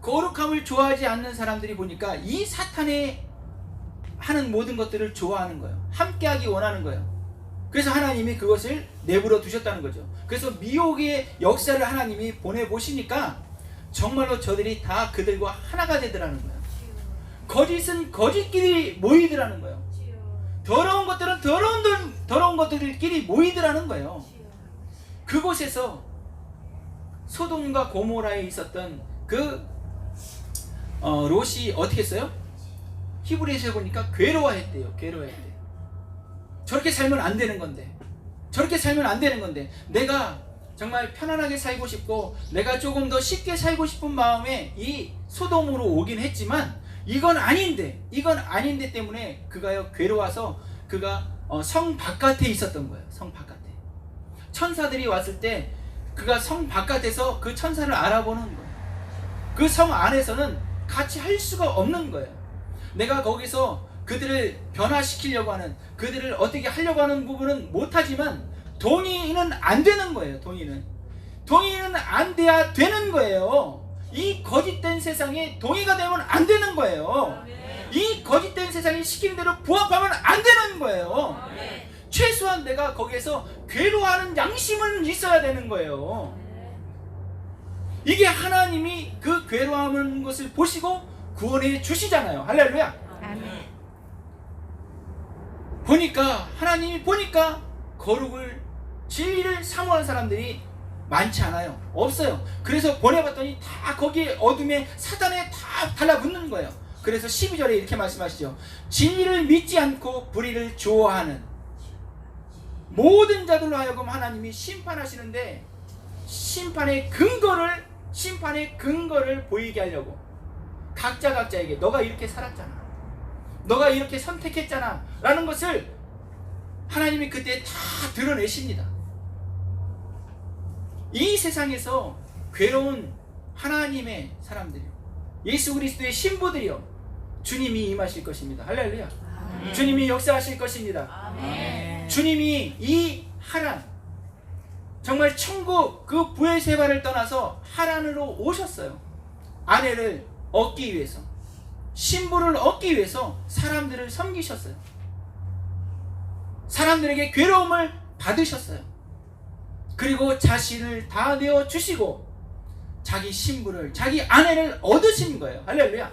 거룩함을 좋아하지 않는 사람들이 보니까 이 사탄의 하는 모든 것들을 좋아하는 거예요. 함께하기 원하는 거예요. 그래서 하나님이 그것을 내버려 두셨다는 거죠. 그래서 미혹의 역사를 하나님이 보내보시니까 정말로 저들이 다 그들과 하나가 되더라는 거예요. 거짓은 거짓끼리 모이더라는 거예요. 더러운 것들은 더러운 것들끼리 모이더라는 거예요. 그곳에서 소돔과 고모라에 있었던 그 롯이 어떻게 했어요? 히브리서에 보니까 괴로워했대요. 괴로워했대요. 저렇게 살면 안 되는 건데, 저렇게 살면 안 되는 건데, 내가 정말 편안하게 살고 싶고 내가 조금 더 쉽게 살고 싶은 마음에 이 소돔으로 오긴 했지만 이건 아닌데 때문에 그가요 괴로워서 그가 성 바깥에 있었던 거예요. 성 바깥에 천사들이 왔을 때 그가 성 바깥에서 그 천사를 알아보는 거예요. 그 성 안에서는 같이 할 수가 없는 거예요. 내가 거기서 그들을 변화시키려고 하는, 그들을 어떻게 하려고 하는 부분은 못하지만 동의는 안 되는 거예요. 동의는 안 돼야 되는 거예요. 이 거짓된 세상에 동의가 되면 안 되는 거예요. 이 거짓된 세상이 시키는 대로 부합하면 안 되는 거예요. 최소한 내가 거기에서 괴로워하는 양심은 있어야 되는 거예요. 이게 하나님이 그 괴로워하는 것을 보시고 구원해 주시잖아요. 할렐루야. 아멘. 보니까 하나님이 보니까 거룩을 진리를 사모하는 사람들이 많지 않아요. 없어요. 그래서 보내봤더니 다 거기에 어둠에 사단에 다 달라붙는 거예요. 그래서 12절에 이렇게 말씀하시죠. 진리를 믿지 않고 불의를 좋아하는 모든 자들로 하여금 하나님이 심판하시는데 심판의 근거를 보이게 하려고 각자에게 너가 이렇게 살았잖아, 너가 이렇게 선택했잖아 라는 것을 하나님이 그때 다 드러내십니다. 이 세상에서 괴로운 하나님의 사람들이요, 예수 그리스도의 신부들이요, 주님이 임하실 것입니다. 할렐루야. 주님이 역사하실 것입니다. 주님이 이 하란, 정말 천국 그 부엘세바를 떠나서 하란으로 오셨어요. 아내를 얻기 위해서, 신부를 얻기 위해서 사람들을 섬기셨어요. 사람들에게 괴로움을 받으셨어요. 그리고 자신을 다 내어주시고 자기 신부를, 자기 아내를 얻으신 거예요. 할렐루야.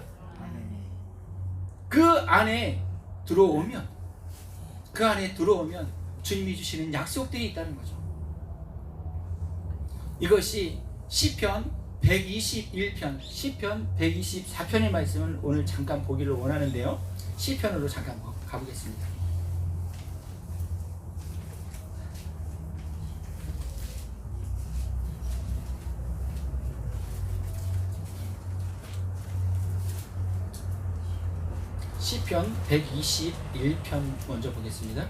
그 안에 들어오면 주님이 주시는 약속들이 있다는 거죠. 이것이 시편 121편, 시편 124편의 말씀을 오늘 잠깐 보기를 원하는데요. 시편으로 잠깐 가보겠습니다. 시편 121편 먼저 보겠습니다.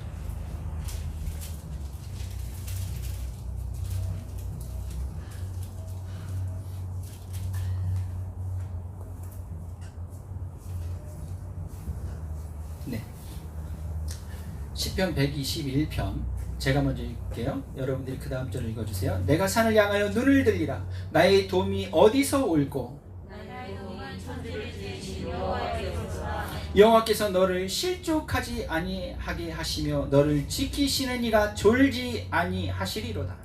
네, 시편 121편 제가 먼저 읽을게요. 여러분들이 그 다음 절을 읽어주세요. 내가 산을 향하여 눈을 들리라. 나의 도움이 어디서 올고 여호와께서 너를 실족하지 아니하게 하시며 너를 지키시는 이가 졸지 아니하시리로다.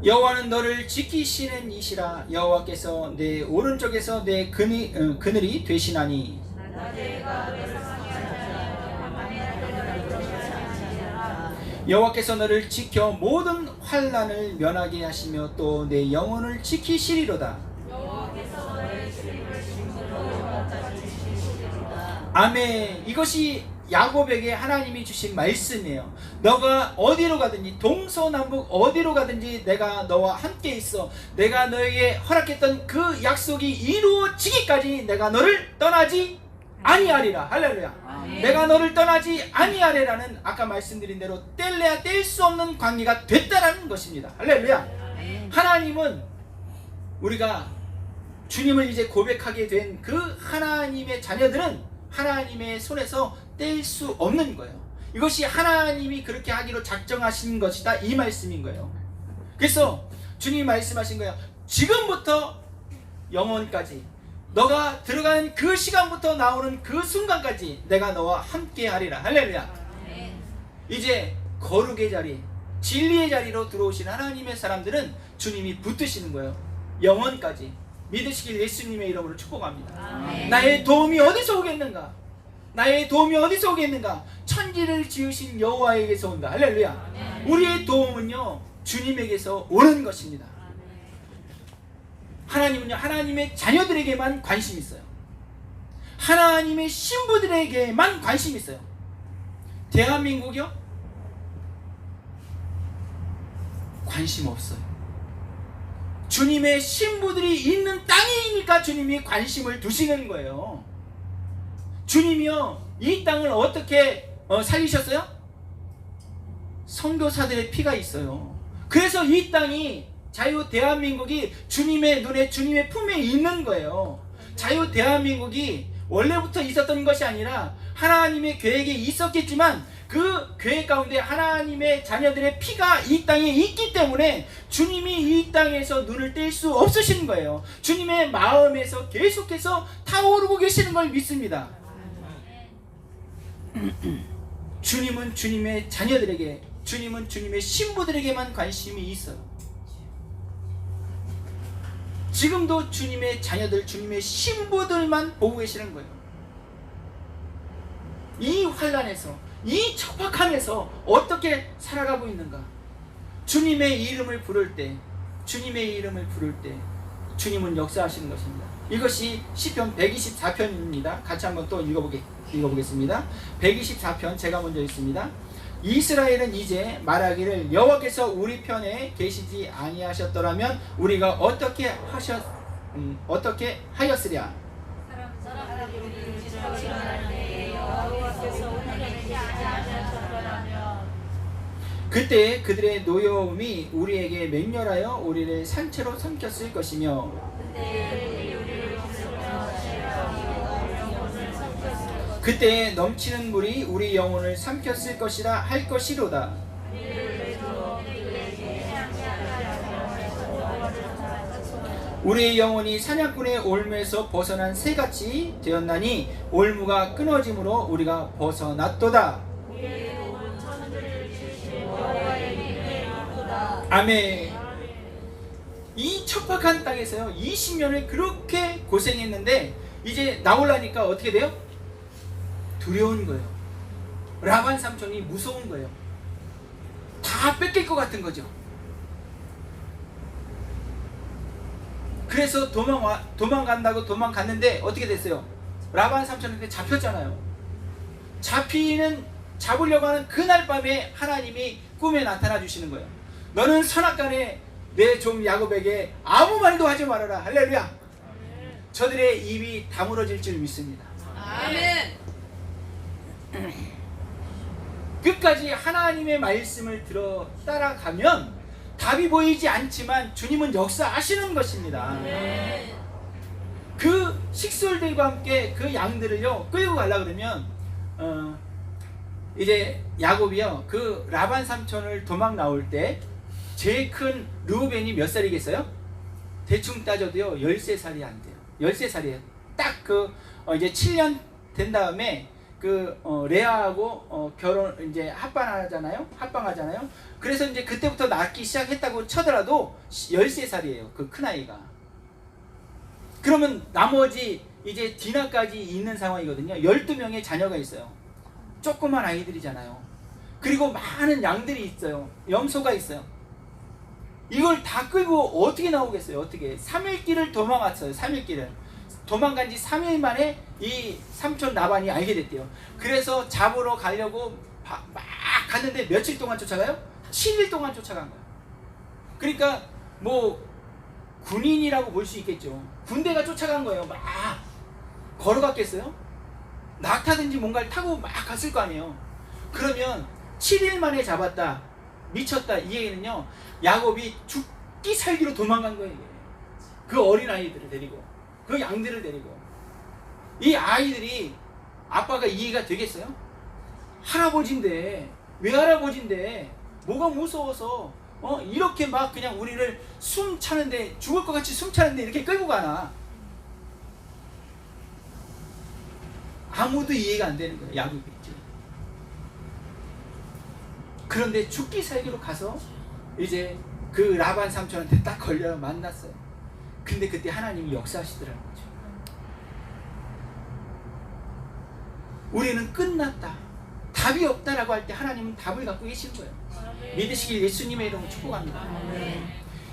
여호와는 너를 지키시는 이시라. 여호와께서 내 오른쪽에서 내 그늘이 되시나니 여호와께서 너를 지켜 모든 환난을 면하게 하시며 또 내 영혼을 지키시리로다. 아멘. 이것이 야곱에게 하나님이 주신 말씀이에요. 너가 어디로 가든지, 동서남북 어디로 가든지 내가 너와 함께 있어. 내가 너에게 허락했던 그 약속이 이루어지기까지 내가 너를 떠나지 아니하리라. 할렐루야. 내가 너를 떠나지 아니하리라는 아까 말씀드린 대로 뗄래야 뗄 수 없는 관계가 됐다라는 것입니다. 할렐루야. 하나님은 우리가 주님을 이제 고백하게 된 그 하나님의 자녀들은 하나님의 손에서 뗄 수 없는 거예요. 이것이 하나님이 그렇게 하기로 작정하신 것이다, 이 말씀인 거예요. 그래서 주님이 말씀하신 거예요. 지금부터 영원까지, 너가 들어가는 그 시간부터 나오는 그 순간까지 내가 너와 함께 하리라. 할렐루야. 이제 거룩의 자리, 진리의 자리로 들어오신 하나님의 사람들은 주님이 붙드시는 거예요. 영원까지 믿으시길 예수님의 이름으로 축복합니다. 나의 도움이 어디서 오겠는가? 나의 도움이 어디서 오겠는가? 천지를 지으신 여호와에게서 온다. 할렐루야. 우리의 도움은요, 주님에게서 오는 것입니다. 하나님은요, 하나님의 자녀들에게만 관심이 있어요. 하나님의 신부들에게만 관심이 있어요. 대한민국이요? 관심 없어요. 주님의 신부들이 있는 땅이니까 주님이 관심을 두시는 거예요. 주님이요, 이 땅을 어떻게 살리셨어요? 선교사들의 피가 있어요. 그래서 이 땅이, 자유 대한민국이 주님의 눈에, 주님의 품에 있는 거예요. 자유 대한민국이 원래부터 있었던 것이 아니라 하나님의 계획이 있었겠지만 그 계획 가운데 하나님의 자녀들의 피가 이 땅에 있기 때문에 주님이 이 땅에서 눈을 뗄 수 없으신 거예요. 주님의 마음에서 계속해서 타오르고 계시는 걸 믿습니다. 주님은 주님의 자녀들에게, 주님은 주님의 신부들에게만 관심이 있어요. 지금도 주님의 자녀들, 주님의 신부들만 보고 계시는 거예요. 이 환난에서, 이 척박함에서 어떻게 살아가고 있는가? 주님의 이름을 부를 때, 주님의 이름을 부를 때 주님은 역사하시는 것입니다. 이것이 시편 124편입니다. 같이 한번 또 읽어보겠습니다. 124편 제가 먼저 읽습니다. 이스라엘은 이제 말하기를 여호와께서 우리 편에 계시지 아니하셨더라면 우리가 어떻게 하였으랴. 사람들이 우리를 지적할 때 여호와께서 우리에게 계시지 아니하셨더라면 그때 그들의 노여움이 우리에게 맹렬하여 우리를 산채로 삼켰을 것이며 그때 넘치는 물이 우리 영혼을 삼켰을 것이라 할 것이로다. 우리의 영혼이 사냥꾼의 올무에서 벗어난 새같이 되었나니 올무가 끊어짐으로 우리가 벗어났도다. 아멘. 이 척박한 땅에서요 20년을 그렇게 고생했는데 이제 나오려니까 어떻게 돼요? 두려운 거예요. 라반 삼촌이 무서운 거예요. 다 뺏길 것 같은 거죠. 그래서 도망간다고 도망갔는데 어떻게 됐어요? 라반 삼촌한테 잡혔잖아요. 잡으려고 하는 그날 밤에 하나님이 꿈에 나타나 주시는 거예요. 너는 선악간에 내 종 야곱에게 아무 말도 하지 말아라. 할렐루야. 저들의 입이 다물어질 줄 믿습니다. 아멘. 끝까지 하나님의 말씀을 들어 따라가면 답이 보이지 않지만 주님은 역사하시는 것입니다. 그 식솔들과 함께 그 양들을요 끌고 가려고 그러면 이제 야곱이요 그 라반 삼촌을 도망 나올 때 제일 큰 르우벤이 몇 살이겠어요? 대충 따져도요 13살이 안 돼요. 13살이에요. 딱 이제 7년 된 다음에 레아하고 결혼 이제 합방하잖아요. 그래서 이제 그때부터 낳기 시작했다고 쳐더라도 13살이에요. 그 큰아이가. 그러면 나머지 이제 디나까지 있는 상황이거든요. 12명의 자녀가 있어요. 조그만 아이들이잖아요. 그리고 많은 양들이 있어요. 염소가 있어요. 이걸 다 끌고 어떻게 나오겠어요? 어떻게? 3일길을 도망갔어요. 3일길을. 도망간 지 3일 만에 이 삼촌 라반이 알게 됐대요. 그래서 잡으러 가려고 막 갔는데 며칠 동안 쫓아가요? 7일 동안 쫓아간 거예요. 그러니까 뭐 군인이라고 볼 수 있겠죠. 군대가 쫓아간 거예요. 막 걸어갔겠어요? 낙타든지 뭔가를 타고 막 갔을 거 아니에요. 그러면 7일 만에 잡았다. 미쳤다. 이 얘기는요. 야곱이 죽기 살기로 도망간 거예요. 그 어린아이들을 데리고. 그 양들을 데리고. 이 아이들이 아빠가 이해가 되겠어요? 할아버지인데 외할아버지인데 뭐가 무서워서 이렇게 막 그냥 우리를 숨 차는데 죽을 것 같이 숨 차는데 이렇게 끌고 가나. 아무도 이해가 안 되는 거예요. 야곱이 있죠. 그런데 죽기 살기로 가서 이제 그 라반 삼촌한테 딱 걸려 만났어요. 근데 그때 하나님이 역사하시더라는 거죠. 우리는 끝났다, 답이 없다라고 할 때 하나님은 답을 갖고 계신 거예요. 믿으시길 예수님의 이름으로 축복합니다.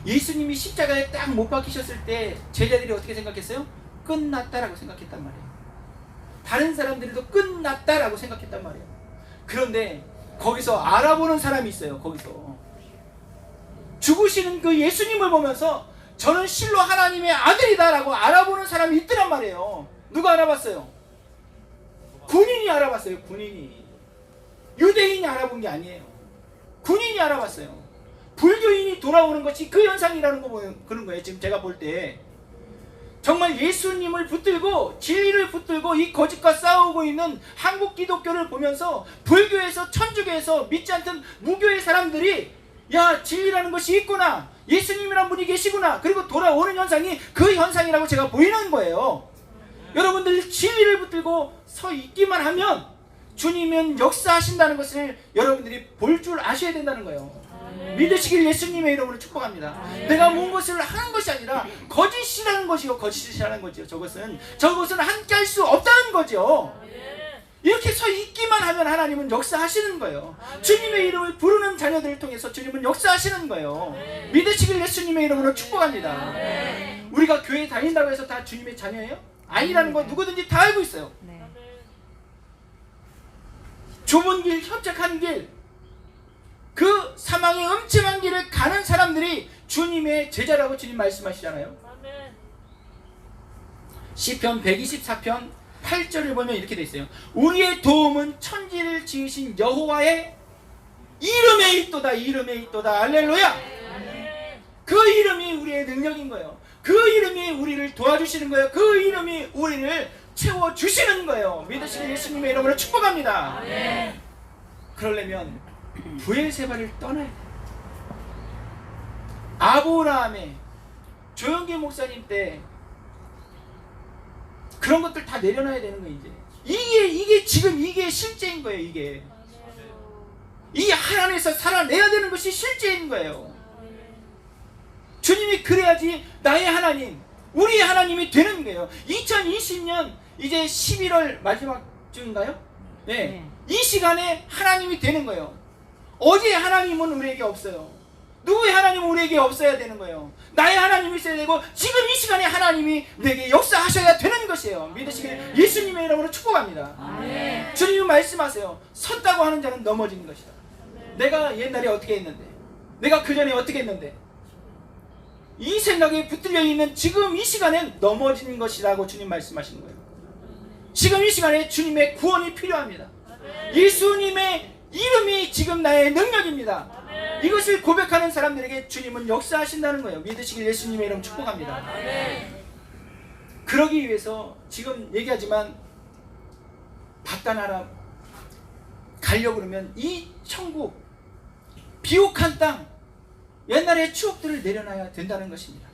예수님이 십자가에 딱 못 박히셨을 때 제자들이 어떻게 생각했어요? 끝났다라고 생각했단 말이에요. 다른 사람들도 끝났다라고 생각했단 말이에요. 그런데 거기서 알아보는 사람이 있어요. 거기서 죽으시는 그 예수님을 보면서 저는 실로 하나님의 아들이다라고 알아보는 사람이 있더란 말이에요. 누가 알아봤어요? 군인이 알아봤어요. 군인이. 유대인이 알아본 게 아니에요. 군인이 알아봤어요. 불교인이 돌아오는 것이 그 현상이라는 거 그런 거예요. 지금 제가 볼 때 정말 예수님을 붙들고 진리를 붙들고 이 거짓과 싸우고 있는 한국 기독교를 보면서 불교에서 천주교에서 믿지 않던 무교의 사람들이 야, 진리라는 것이 있구나, 예수님이란 분이 계시구나, 그리고 돌아오는 현상이 그 현상이라고 제가 보이는 거예요. 여러분들 진리를 붙들고 서 있기만 하면 주님은 역사하신다는 것을 여러분들이 볼 줄 아셔야 된다는 거예요. 믿으시길 예수님의 이름으로 축복합니다. 내가 뭔 것을 하는 것이 아니라 거짓이라는 것이요, 거짓이라는 거지요. 저것은 함께 할 수 없다는 거죠. 이렇게 서 있기만 하면 하나님은 역사하시는 거예요. 주님의 이름을 부르는 자녀들을 통해서 주님은 역사하시는 거예요. 믿으시길 예수님의 이름으로 축복합니다. 우리가 교회 다닌다고 해서 다 주님의 자녀예요? 아니라는 거 누구든지 다 알고 있어요. 네. 좁은 길, 협착한 길, 그 사망의 음침한 길을 가는 사람들이 주님의 제자라고 주님 말씀하시잖아요. 시편 124편 8절을 보면 이렇게 돼 있어요. 우리의 도움은 천지를 지으신 여호와의 이름에 있도다. 이름에 있도다. 할렐루야. 그 이름이 우리의 능력인 거예요. 그 이름이 우리를 도와주시는 거예요. 그 이름이 우리를 채워주시는 거예요. 믿으시는 예수님의 이름으로 축복합니다. 그러려면 브엘세바를 떠나야 돼요. 아브라함의 조영기 목사님 때 그런 것들 다 내려놔야 되는 거예요. 이제 이게 실제인 거예요. 이게 하나님에서 살아내야 되는 것이 실제인 거예요. 주님이 그래야지 나의 하나님, 우리의 하나님이 되는 거예요. 2020년 이제 11월 마지막 주인가요? 네. 이 시간에 하나님이 되는 거예요. 어제 하나님은 우리에게 없어요. 누구의 하나님은 우리에게 없어야 되는 거예요. 나의 하나님이 있어야 되고 지금 이 시간에 하나님이 내게 역사하셔야 되는 것이에요. 믿으시길 예수님의 이름으로 축복합니다. 주님은 말씀하세요. 섰다고 하는 자는 넘어지는 것이다. 내가 옛날에 어떻게 했는데, 내가 그 전에 어떻게 했는데, 이 생각에 붙들려 있는 지금 이 시간엔 넘어지는 것이라고 주님 말씀하시는 거예요. 지금 이 시간에 주님의 구원이 필요합니다. 예수님의 이름이 지금 나의 능력입니다. 이것을 고백하는 사람들에게 주님은 역사하신다는 거예요. 믿으시길 예수님의 이름 축복합니다. 그러기 위해서 지금 얘기하지만 바다나라 가려고 그러면 이 천국, 비옥한 땅, 옛날의 추억들을 내려놔야 된다는 것입니다.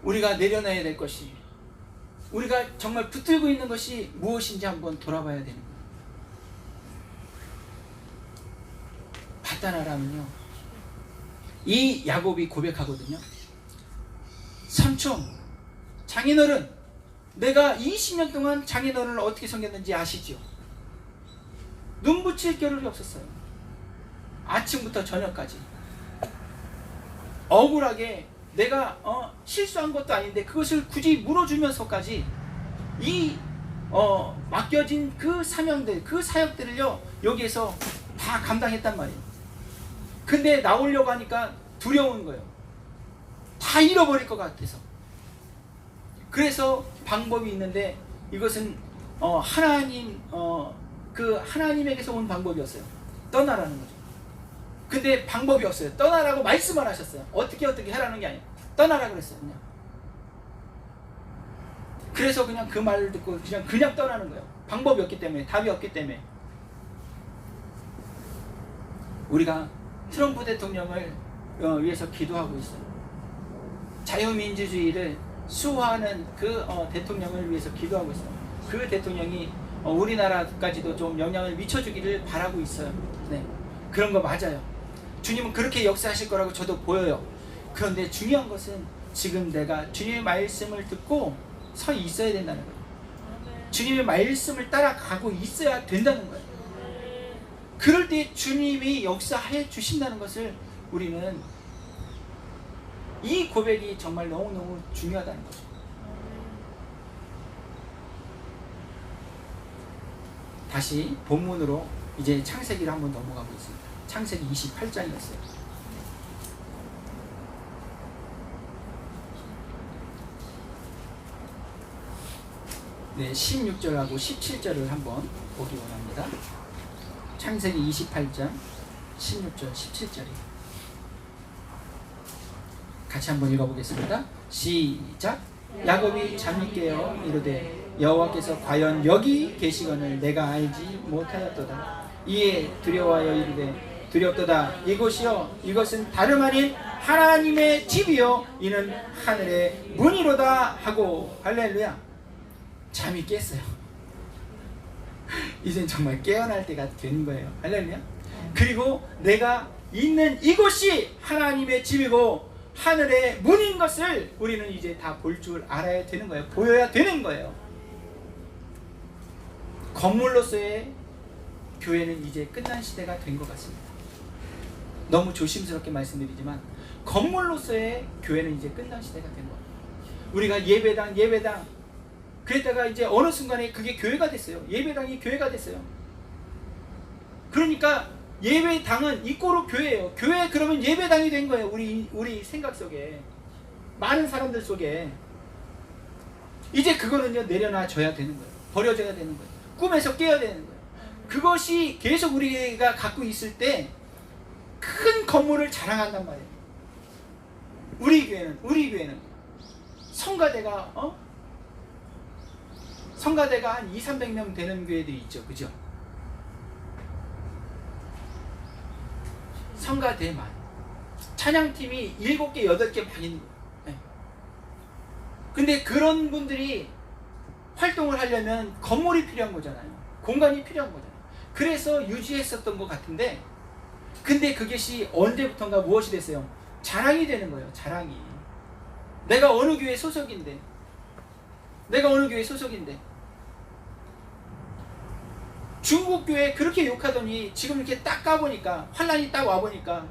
우리가 내려놔야 될 것이, 우리가 정말 붙들고 있는 것이 무엇인지 한번 돌아봐야 되는 거예요. 바다나라면요, 이 야곱이 고백하거든요. 삼촌, 장인어른, 내가 20년 동안 장인어른을 어떻게 섬겼는지 아시죠? 눈 붙일 겨를이 없었어요. 아침부터 저녁까지 억울하게 내가 실수한 것도 아닌데 그것을 굳이 물어주면서까지 맡겨진 그 사명들, 그 사역들을요 여기에서 다 감당했단 말이에요. 근데 나오려고 하니까 두려운 거예요. 다 잃어버릴 것 같아서. 그래서 방법이 있는데 이것은 하나님에게서 온 방법이었어요. 떠나라는 거죠. 근데 방법이 없어요. 떠나라고 말씀을 하셨어요. 어떻게 하라는 게 아니에요. 떠나라 그랬어요. 그래서 그냥 그 말을 듣고 그냥 떠나는 거예요. 방법이 없기 때문에, 답이 없기 때문에. 우리가 트럼프 대통령을 위해서 기도하고 있어요. 자유민주주의를 수호하는 그 대통령을 위해서 기도하고 있어요. 그 대통령이 우리나라까지도 좀 영향을 미쳐주기를 바라고 있어요. 네, 그런 거 맞아요. 주님은 그렇게 역사하실 거라고 저도 보여요. 그런데 중요한 것은 지금 내가 주님의 말씀을 듣고 서 있어야 된다는 거예요. 주님의 말씀을 따라가고 있어야 된다는 거예요. 그럴 때 주님이 역사해 주신다는 것을 우리는, 이 고백이 정말 너무너무 중요하다는 거죠. 다시 본문으로 이제 창세기를 한번 넘어가고 있습니다. 창세기 28장이었어요. 네, 16절하고 17절을 한번 보기 원합니다. 창세기 28장 16절 17절이에요. 같이 한번 읽어보겠습니다. 시작. 야곱이 잠이 깨어 이르되 여호와께서 과연 여기 계시거늘 내가 알지 못하였도다. 이에 두려워하여 이르되 두렵도다. 이곳이요 이것은 다름 아닌 하나님의 집이요 이는 하늘의 문이로다 하고. 할렐루야. 잠이 깼어요. 이젠 정말 깨어날 때가 된 거예요. 할렐루야. 그리고 내가 있는 이곳이 하나님의 집이고 하늘의 문인 것을 우리는 이제 다 볼 줄 알아야 되는 거예요. 보여야 되는 거예요. 건물로서의 교회는 이제 끝난 시대가 된 것 같습니다. 너무 조심스럽게 말씀드리지만 건물로서의 교회는 이제 끝난 시대가 된 거예요. 우리가 예배당 그랬다가 이제 어느 순간에 그게 교회가 됐어요. 예배당이 교회가 됐어요. 그러니까 예배당은 이꼬로 교회예요. 교회 그러면 예배당이 된 거예요. 우리 생각 속에, 많은 사람들 속에. 이제 그거는요 내려놔줘야 되는 거예요. 버려져야 되는 거예요. 꿈에서 깨야 되는 거예요. 그것이 계속 우리가 갖고 있을 때 큰 건물을 자랑한단 말이에요. 우리 교회는 성가대가 성가대가 한 200~300명 되는 교회들이 있죠. 그죠? 성가대만 찬양팀이 7개, 8개 막 있는 거예요. 네. 근데 그런 분들이 활동을 하려면 건물이 필요한 거잖아요. 공간이 필요한 거잖아요. 그래서 유지했었던 것 같은데, 근데 그것이 언제부턴가 무엇이 됐어요? 자랑이 되는 거예요. 자랑이. 내가 어느 교회 소속인데 중국 교회 그렇게 욕하더니 지금 이렇게 딱 가보니까, 환란이 딱 와보니까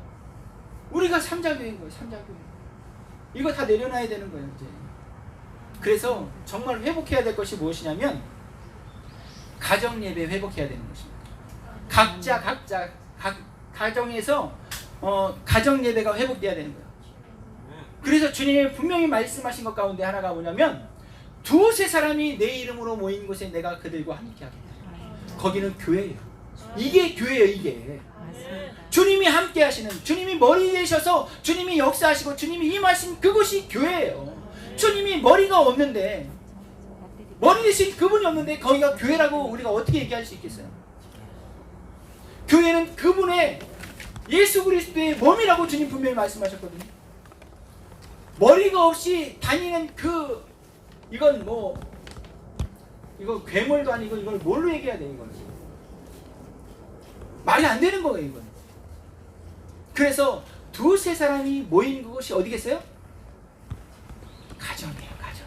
우리가 삼자교회인 거예요. 삼자교회. 이거 다 내려놔야 되는 거예요. 이제. 그래서 정말 회복해야 될 것이 무엇이냐면 가정예배 회복해야 되는 것입니다. 각자 가정에서 가정예배가 회복돼야 되는 거예요. 그래서 주님이 분명히 말씀하신 것 가운데 하나가 뭐냐면, 2~3 사람이 내 이름으로 모인 곳에 내가 그들과 함께 하겠다. 거기는 교회예요. 이게 교회예요. 이게 주님이 함께 하시는, 주님이 머리 되셔서 주님이 역사하시고 주님이 임하신 그곳이 교회예요. 주님이 머리가 없는데, 머리 대신 그분이 없는데 거기가 교회라고 우리가 어떻게 얘기할 수 있겠어요? 교회는 그분의 예수 그리스도의 몸이라고 주님 분명히 말씀하셨거든요. 머리가 없이 다니는 이건 이거 괴물도 아니고 이걸 뭘로 얘기해야 돼? 이거는 말이 안 되는 거예요. 이건. 그래서 2~3 사람이 모인 그곳이 어디겠어요? 가정이에요. 가정.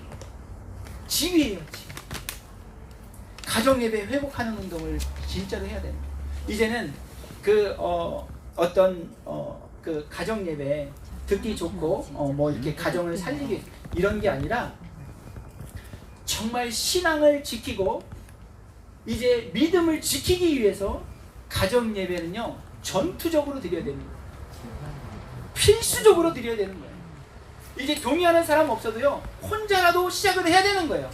집이에요. 집. 가정예배 회복하는 운동을 진짜로 해야 됩니다. 이제는 어떤 가정예배 듣기 좋고 이렇게 가정을 살리기 이런 게 아니라, 정말 신앙을 지키고 이제 믿음을 지키기 위해서 가정예배는요 전투적으로 드려야 되는 거예요. 필수적으로 드려야 되는 거예요. 이제 동의하는 사람 없어도요 혼자라도 시작을 해야 되는 거예요.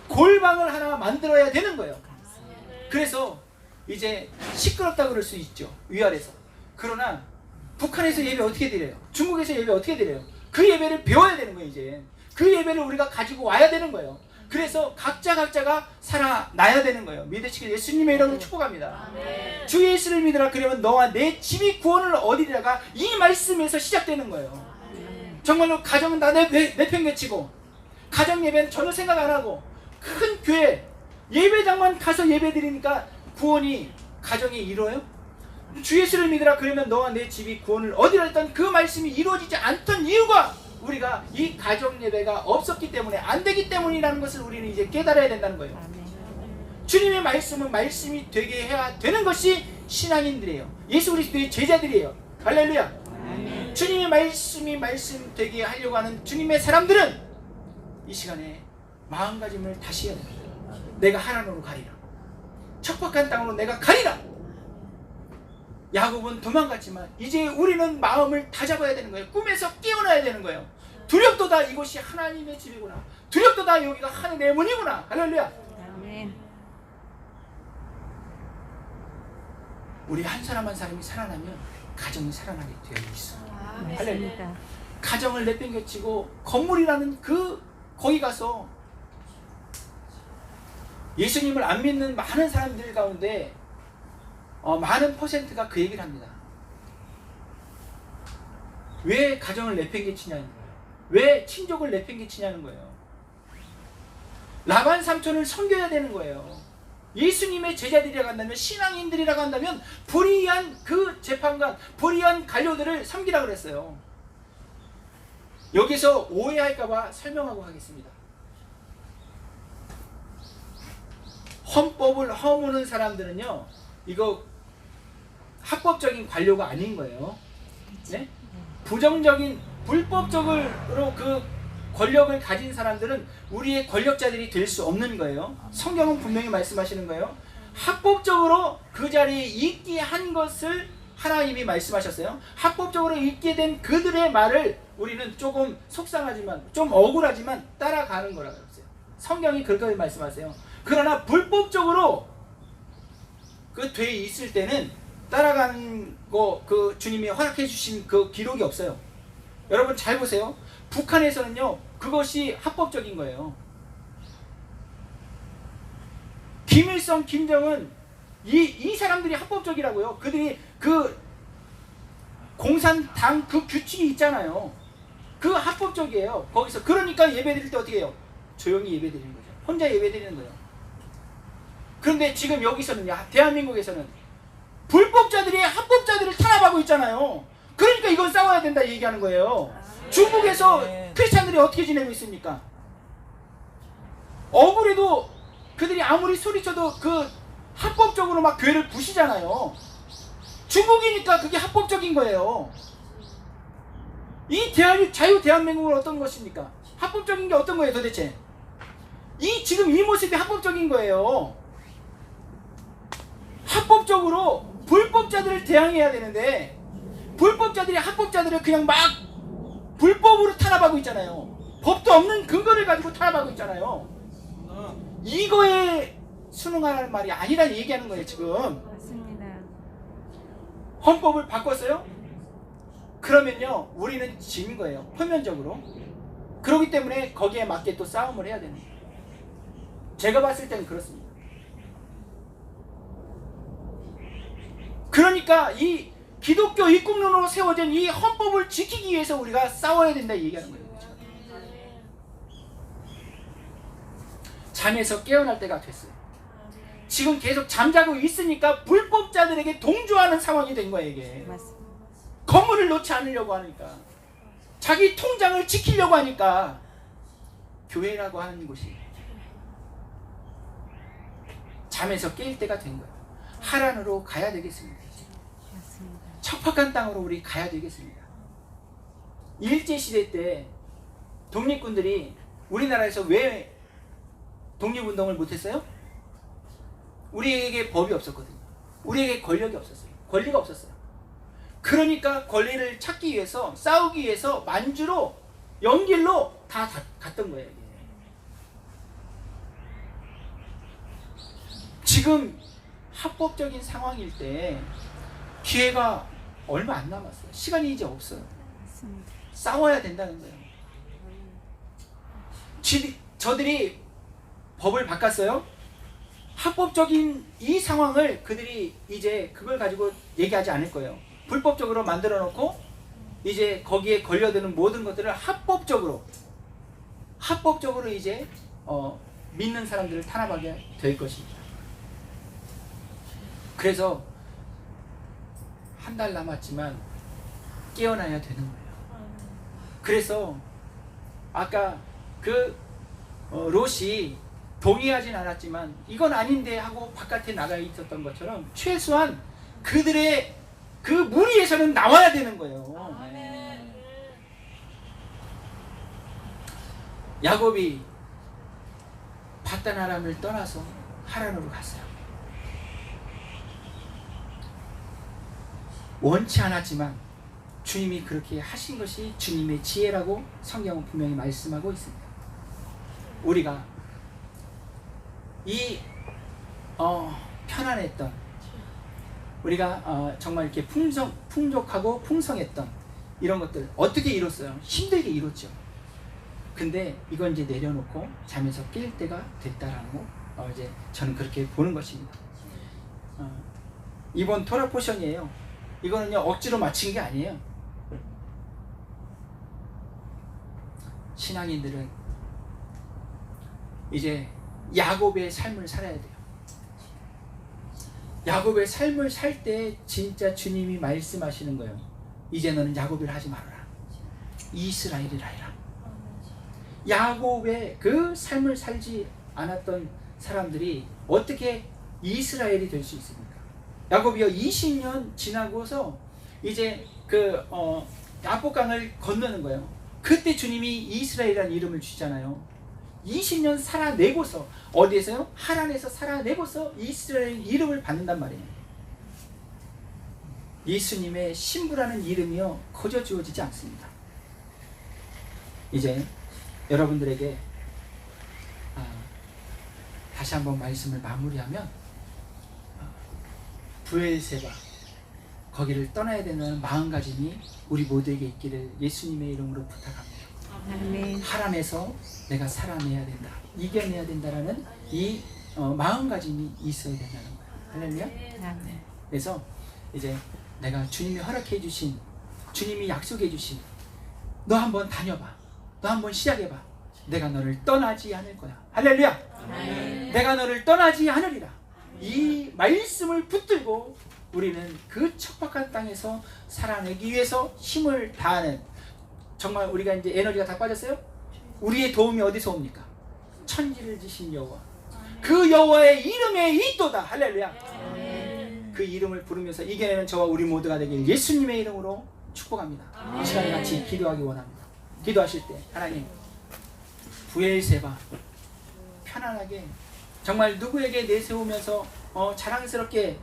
골방을 하나 만들어야 되는 거예요. 그래서 이제 시끄럽다 그럴 수 있죠, 위아래서. 그러나 북한에서 예배 어떻게 드려요? 중국에서 예배 어떻게 드려요? 그 예배를 배워야 되는 거예요. 이제 그 예배를 우리가 가지고 와야 되는 거예요. 그래서 각자가 살아나야 되는 거예요. 믿으시길 예수님의 이름으로 축복합니다. 아멘. 주 예수를 믿으라 그러면 너와 내 집이 구원을 얻으리라가 이 말씀에서 시작되는 거예요. 아멘. 정말로 가정은 다 내팽개치고, 가정 예배는 전혀 생각 안 하고, 큰 교회 예배당만 가서 예배 드리니까 구원이 가정이 이루어요? 주 예수를 믿으라 그러면 너와 내 집이 구원을 얻으리라 했던 그 말씀이 이루어지지 않던 이유가, 우리가 이 가정 예배가 없었기 때문에, 안 되기 때문이라는 것을 우리는 이제 깨달아야 된다는 거예요. 주님의 말씀은 말씀이 되게 해야 되는 것이 신앙인들이에요. 예수 그리스도의 제자들이에요. 할렐루야. 주님의 말씀이 말씀 되게 하려고 하는 주님의 사람들은 이 시간에 마음가짐을 다시 해야 됩니다. 내가 하나님으로 가리라. 척박한 땅으로 내가 가리라. 야곱은 도망갔지만 이제 우리는 마음을 다잡아야 되는 거예요. 꿈에서 깨어나야 되는 거예요. 두렵도다 이곳이 하나님의 집이구나. 두렵도다 여기가 하늘의 문이구나. 할렐루야. 아멘. 우리 한 사람 한 사람이 살아나면 가정이 살아나게 되어 있어. 할렐루야. 가정을 내팽개치고 건물이라는 거기 가서 예수님을 안 믿는 많은 사람들 가운데 많은 퍼센트가 그 얘기를 합니다. 왜 가정을 내팽개치냐는 거예요. 왜 친족을 내팽개치냐는 거예요. 라반 삼촌을 섬겨야 되는 거예요. 예수님의 제자들이라고 한다면, 신앙인들이라고 한다면 불의한 그 재판관, 불의한 관료들을 섬기라고 그랬어요. 여기서 오해할까봐 설명하고 하겠습니다. 헌법을 허무는 사람들은요, 이거 합법적인 관료가 아닌 거예요. 네? 부정적인 불법적으로 그 권력을 가진 사람들은 우리의 권력자들이 될 수 없는 거예요. 성경은 분명히 말씀하시는 거예요. 합법적으로 그 자리에 있게 한 것을 하나님이 말씀하셨어요. 합법적으로 있게 된 그들의 말을 우리는 조금 속상하지만, 좀 억울하지만 따라가는 거라고 했어요. 성경이 그렇게 말씀하세요. 그러나 불법적으로 그 돼 있을 때는 따라가는 거, 그 주님이 허락해 주신 그 기록이 없어요. 여러분 잘 보세요. 북한에서는요, 그것이 합법적인 거예요. 김일성, 김정은, 이 사람들이 합법적이라고요. 그들이 그 공산당 그 규칙이 있잖아요. 그 합법적이에요. 거기서. 그러니까 예배 드릴 때 어떻게 해요? 조용히 예배 드리는 거죠. 혼자 예배 드리는 거예요. 그런데 지금 여기서는요, 대한민국에서는 불법자들이 합법자들을 탄압하고 있잖아요. 그러니까 이건 싸워야 된다 얘기하는 거예요. 중국에서 크리스찬들이 어떻게 지내고 있습니까? 억울해도 그들이 아무리 소리쳐도 그 합법적으로 막 교회를 부시잖아요. 중국이니까 그게 합법적인 거예요. 이 자유 대한민국은 어떤 것입니까? 합법적인 게 어떤 거예요 도대체? 지금 이 모습이 합법적인 거예요. 합법적으로 불법자들을 대항해야 되는데 불법자들이 합법자들을 그냥 막 불법으로 탄압하고 있잖아요. 법도 없는 근거를 가지고 탄압하고 있잖아요. 이거에 순응하라는 말이 아니라 얘기하는 거예요 지금. 맞습니다. 헌법을 바꿨어요? 그러면요 우리는 진 거예요 표면적으로. 그렇기 때문에 거기에 맞게 또 싸움을 해야 되는 거예요. 제가 봤을 때는 그렇습니다. 그러니까 이 기독교 입국론으로 세워진 이 헌법을 지키기 위해서 우리가 싸워야 된다 얘기하는 거예요. 잠에서 깨어날 때가 됐어요. 지금 계속 잠자고 있으니까 불법자들에게 동조하는 상황이 된 거예요 이게. 맞습니다. 건물을 놓지 않으려고 하니까, 자기 통장을 지키려고 하니까 교회라고 하는 곳이 잠에서 깰 때가 된 거예요. 하란으로 가야 되겠습니다. 맞습니다. 척박한 땅으로 우리 가야 되겠습니다. 일제시대 때 독립군들이 우리나라에서 왜 독립운동을 못했어요? 우리에게 법이 없었거든요. 우리에게 권력이 없었어요. 권리가 없었어요. 그러니까 권리를 찾기 위해서, 싸우기 위해서 만주로, 연길로 다 갔던 거예요. 지금 합법적인 상황일 때 기회가 얼마 안 남았어요. 시간이 이제 없어요. 맞습니다. 싸워야 된다는 거예요. 저들이 법을 바꿨어요. 합법적인 이 상황을 그들이 이제 그걸 가지고 얘기하지 않을 거예요. 불법적으로 만들어 놓고 이제 거기에 걸려드는 모든 것들을 합법적으로 이제 믿는 사람들을 탄압하게 될 것입니다. 그래서 한 달 남았지만 깨어나야 되는 거예요. 그래서 아까 롯이 동의하진 않았지만 이건 아닌데 하고 바깥에 나가 있었던 것처럼 최소한 그들의 그 무리에서는 나와야 되는 거예요. 야곱이 바단 아람을 떠나서 하란으로 갔어요. 원치 않았지만 주님이 그렇게 하신 것이 주님의 지혜라고 성경은 분명히 말씀하고 있습니다. 우리가 이 편안했던, 우리가 정말 이렇게 풍족하고 풍성했던 이런 것들 어떻게 이뤘어요? 힘들게 이뤘죠. 근데 이건 이제 내려놓고 잠에서 깰 때가 됐다라는 거, 이제 저는 그렇게 보는 것입니다. 이번 토라 포션이에요. 이거는요 억지로 맞힌 게 아니에요. 신앙인들은 이제 야곱의 삶을 살아야 돼요. 야곱의 삶을 살 때 진짜 주님이 말씀하시는 거예요. 이제 너는 야곱이라 하지 말아라. 이스라엘이라 해라. 야곱의 그 삶을 살지 않았던 사람들이 어떻게 이스라엘이 될 수 있습니까? 야곱이요 20년 지나고서 이제 야복강을 건너는 거예요. 그때 주님이 이스라엘이라는 이름을 주잖아요. 20년 살아내고서 어디에서요? 하란에서 살아내고서 이스라엘 이름을 받는단 말이에요. 예수님의 신부라는 이름이요 거저 지워지지 않습니다. 이제 여러분들에게 다시 한번 말씀을 마무리하면 브엘세바 거기를 떠나야 된다는 마음가짐이 우리 모두에게 있기를 예수님의 이름으로 부탁합니다. 아멘. 하란에서 내가 살아내야 된다, 이겨내야 된다라는 이 마음가짐이 있어야 된다는 거예요. 할렐루야. 아멘. 그래서 이제 내가 주님이 허락해 주신, 주님이 약속해 주신, 너 한번 다녀봐, 너 한번 시작해봐, 내가 너를 떠나지 않을 거야. 할렐루야. 아멘. 내가 너를 떠나지 않으리라. 이 말씀을 붙들고 우리는 그 척박한 땅에서 살아내기 위해서 힘을 다하는, 정말 우리가 이제 에너지가 다 빠졌어요? 우리의 도움이 어디서 옵니까? 천지를 지신 여호와, 그 여호와의 이름에 있도다. 할렐루야. 그 이름을 부르면서 이겨내는 저와 우리 모두가 되길 예수님의 이름으로 축복합니다. 이 시간에 같이 기도하기 원합니다. 기도하실 때 하나님, 브엘세바 편안하게 정말 누구에게 내세우면서 자랑스럽게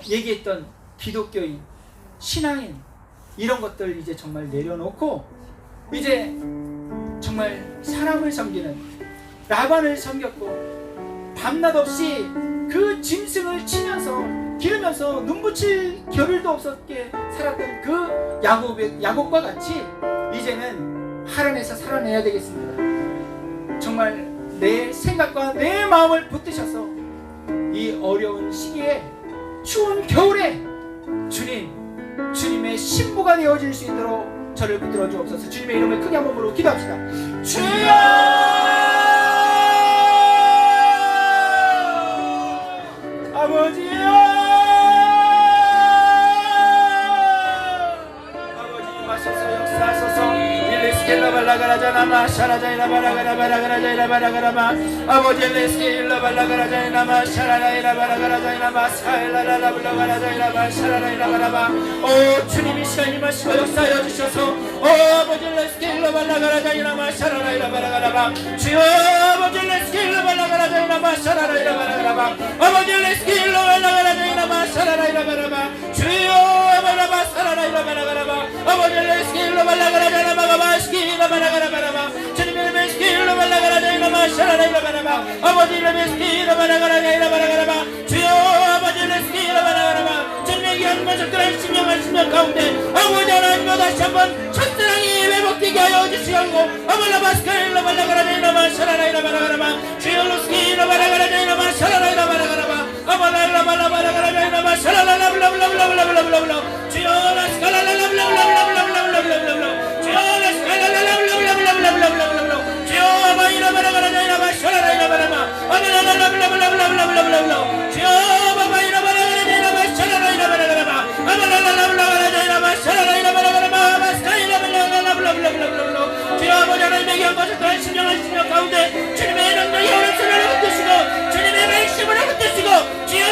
얘기했던 기독교인, 신앙인, 이런 것들 이제 정말 내려놓고 이제 정말 사람을 섬기는, 라반을 섬겼고 밤낮 없이 그 짐승을 치면서 기르면서 눈 붙일 겨를도 없었게 살았던 그 야곱과 같이 이제는 하란에서 살아내야 되겠습니다. 정말 내 생각과 내 마음을 붙드셔서 이 어려운 시기에, 추운 겨울에 주님의 신부가 되어질 수 있도록 저를 붙들어 주옵소서. 주님의 이름을 크게 한번 부르고 기도합시다. 주여! 아버지여! 아버지 마셔서 역사하소서. 일레스켈라발라가라자나마 샤라자이라바라가라바라가라자이라바라가라마 아버지 일레스켈라발라가라자이나마 샤라라이라바라가라자이나마 사일라라라블라가라자이라바 샤라라이라바라바. 오 주님이 시간이 마시고 역사하여 주셔서 아버지 일레스켈라발라가라자이나마 샤라라이라바라가라바 주여 아버지 일레스켈라발라가라자이나마 샤라라이라바라가라바 아버지 일레스켈라발라가라자이나마 샤라라이라바라바 주여 아바라바 사라라이라바라가라바 아버지 일레스켈라발라가라자이나마 바라바라바 주님의 메스키로 발라가라자이나마 샤라라이라바라바 아버지의 메스키로 발라가라자이라바라바라바 주여 아버지의 메스키로 발라가라바 주님의 귀한 것을 신명한 가운데 아버지 하나님과 다시 한번 첫사랑이 회복되게 하여 주시옵고 아발라바스카일로 발라가라자이나마 샤라라이라바라바라바 주여 로스키로 발라가라자이나마 샤라라이라바라바라바 아발라라바라바라가라자이나마 샤라라라블라블라블라블라블라블라 주여 라스카라라블라블라블라블라블라블라 가운데 주님의 능력이 오는 소리를 붙드시고 주님의 말씀을 붙드시고 주여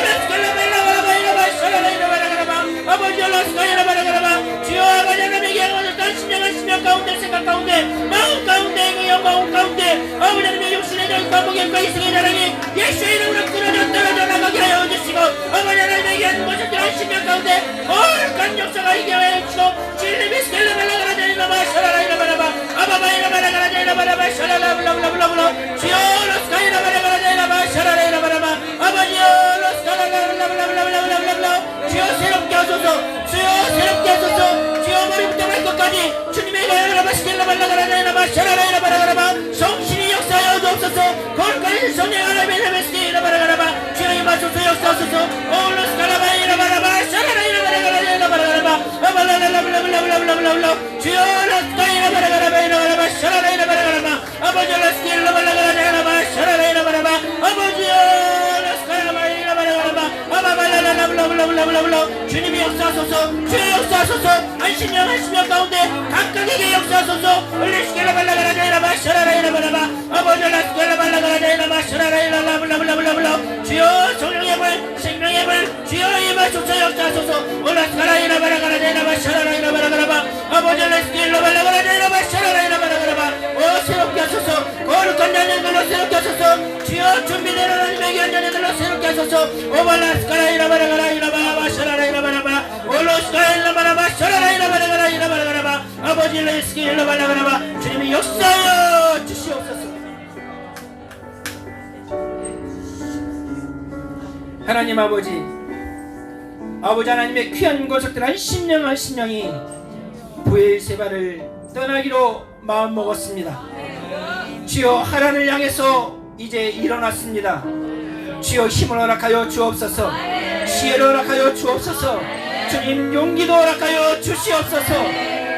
아버지 라스카이라바라가라바 주여 아버지 하나님에게 어떤 신령한 가운데 생각 가운데 마음 가운데 그 영광 가운데 아버지 하나님의 육신의 전 감옥과 이승의 자랑이 예수의 이름으로 떨어져 나가게 하여 주시고 아버지 하나님에게 한 것을 들어간 신명 가운데 거룩한 역사가 이겨 하여 주시고 주님의 스켈라발라가라자이라바 샤라라이라바라바 아바바이라바라가라자이라바라바 샤라라블라블라블라블라 주여 라스카이라바라가라자이라바 샤라라이라바라바 아버지여 라스카라라블라블라블라블라블라 주여 새롭게 하소서 주여 새롭게 하소서 주여 머리부터 발끝까지 주님의 가야라바 스켈라발라가라자이라바 샤라라이라바라바라바 성신이 역사하여 주옵소서 거룩한 성령 하나님의 레베스키라바라가라바 주여 임하소서 역사하소서 올로스카라바이라바라바 샤라라이라바라가라자이라바라바라바 아발라라블라블라블라블라블라 주여 라스카이라바라가라바이라바라바 샤라라이라바라가라바 아버지 라스키라바라가라자이라바 샤라라이라바라바 아버지여 라스카이라바이라바라가라바 아바발라라라 라블라블라블라 주님이 역사하소서 주의 역사하소서 한신령 한신령 가운데 각각에게 역사하소서 올리시게라 발라가라데라 마셔라라이라 바라바 아버지라 스게라 발라가라데라 마셔라라이라 라블라블라블라블라 주여 성령의 불 생명의 불 주여 임하소서 역사하소서 올라스가라이라 바라가라데라 마셔라라이라 바라가라바 아버지라 스게라 발라가라데라 마셔라라이라 바라가라바 오 새롭게 하소서 거룩한 자녀들로 새롭게 하소서 주여 준비된 하나님의 귀한 자녀들로 새롭게 하소서 오발라스가라이라 바라가라이라 바라바 셔라라이라 바라바 올로스가라이라 바라바 셔라라이라 바라가라이라 바라가라바 아버지 레스기라 바라가라바 주님이 역사하여 주시옵소서. 하나님 아버지 하나님의 귀한 권속들 한 신령이 부엘세바를 떠나기로 마음먹었습니다. 주여 하란을 향해서 이제 일어났습니다. 주여 힘을 허락하여 주옵소서. 지혜를 허락하여 주옵소서. 주님 용기도 허락하여 주시옵소서.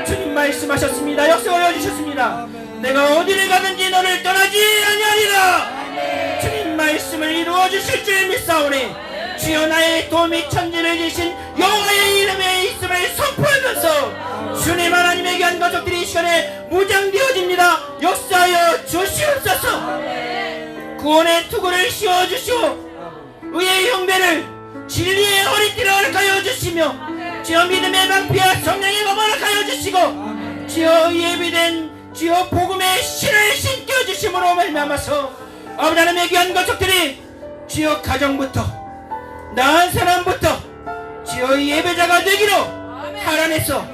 주님 말씀하셨습니다. 역사하여 주셨습니다. 내가 어디를 가든지 너를 떠나지 아니하리라. 주님 말씀을 이루어 주실 줄 믿사오니 주여 나의 도움이 천지를 지신 여호와의 이름에 있음을 선포하면서 주님 하나님의 귀한 가족들이 이 시간에 무장되어집니다. 역사하여 주시옵소서. 구원의 투구를 씌워주시오. 의의 형배를 진리의 허리띠를 허락하여 주시며 주여 믿음의 방피와 성령의 검을 허락하여 주시고 주여 예비된 주여 복음의 신을 신겨주심으로 말미암아서 아버지 하나님의 귀한 가족들이 주여 가정부터 나한 사람부터 주여 예배자가 되기로 하란에서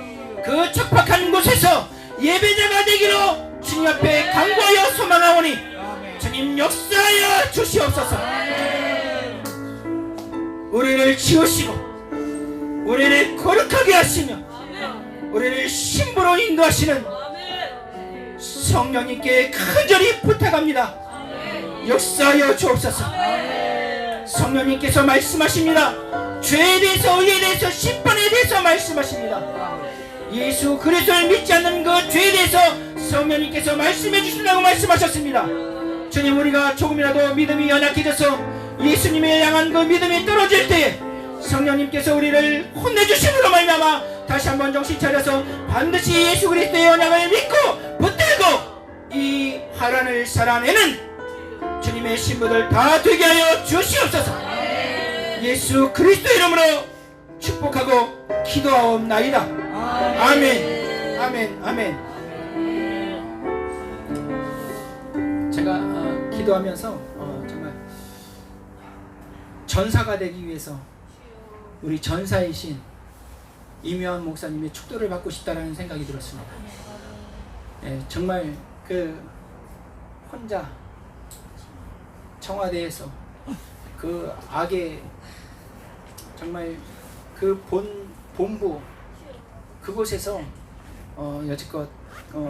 그 척박한 곳에서 예배자가 되기로 주님 앞에 간구하여 소망하오니 주님 역사하여 주시옵소서. 우리를 지으시고 우리를 거룩하게 하시며 우리를 신부로 인도하시는 성령님께 간절히 부탁합니다. 역사하여 주옵소서. 성령님께서 말씀하십니다. 죄에 대해서 의에 대해서 심판에 대해서 말씀하십니다. 예수 그리스도를 믿지 않는 그 죄에 대해서 성령님께서 말씀해 주신다고 말씀하셨습니다. 주님 우리가 조금이라도 믿음이 연약해져서 예수님을 향한 그 믿음이 떨어질 때에 성령님께서 우리를 혼내주심으로 말미암아 다시 한번 정신 차려서 반드시 예수 그리스도의 언약을 믿고 붙들고 이 하란을 살아내는 주님의 신부들 다 되게 하여 주시옵소서. 예수 그리스도 이름으로 축복하고 기도하옵나이다. 아멘. 아멘. 아멘. 제가 기도하면서 정말 전사가 되기 위해서 우리 전사이신 이묘한 목사님의 축도를 받고 싶다라는 생각이 들었습니다. 정말 그 혼자 청와대에서 그 악의 정말 그 본부 그곳에서 여지껏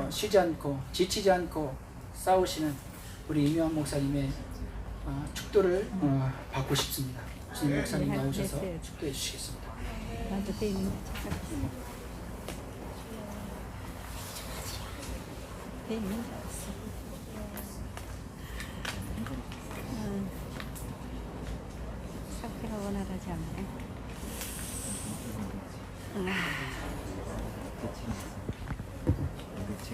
쉬지 않고 지치지 않고 싸우시는 우리 이묘한 목사님의 축도를 받고 싶습니다. 주님 목사님 나오셔서 축도해 주시겠습니다. 나도 돼 있는 거 찾아봤어. 돼 있는 거 알았어. 상태가 원활하지 않네. 맞아, 무대책.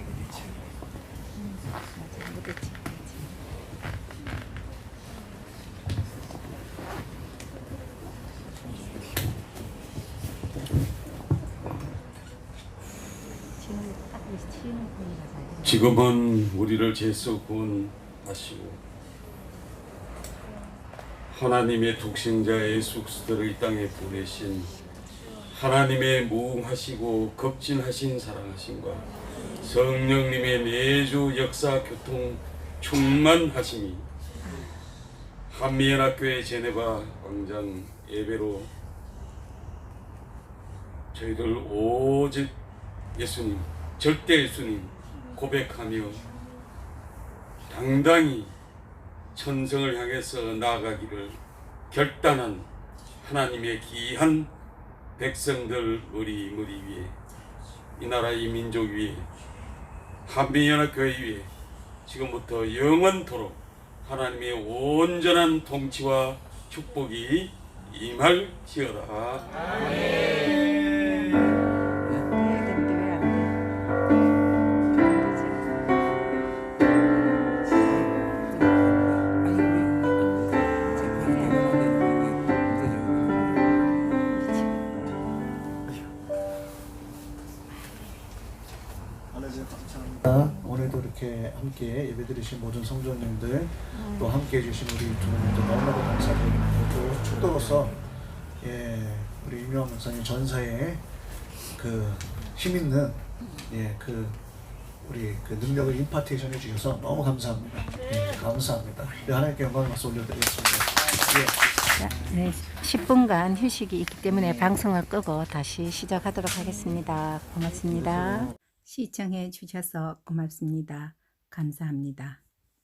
지금은 우리를 죄에서 구원하시고 하나님의 독생자 예수 그리스도를 이 땅에 보내신 하나님의 무궁하시고 급진하신 사랑하심과 성령님의 내주 역사 교통 충만하심이 한미연합교회 제네바 광장 예배로 저희들 오직 예수님 절대 예수님 고백하며 당당히 천성을 향해서 나아가기를 결단한 하나님의 귀한 백성들 우리 위에 이 나라 이 민족 위에 한미연합교회 위에 지금부터 영원토록 하나님의 온전한 통치와 축복이 임할지어다. 해야 되는데 왜 안 돼? 오늘도 이렇게 함께 예배드리신 모든 성도님들 또 함께 해주신 우리 주님들 너무나도 감사드립니다. 또 축도로서 우리 유명 목사님 전사에 그 힘있는 우리 그 능력을 임파테이션 해주셔서 너무 감사합니다. 감사합니다. 하나님께 영광을 박수 올려드리겠습니다. 자, 네, 10분간 휴식이 있기 때문에 방송을 끄고 다시 시작하도록 하겠습니다. 고맙습니다. 시청해 주셔서 고맙습니다. 감사합니다.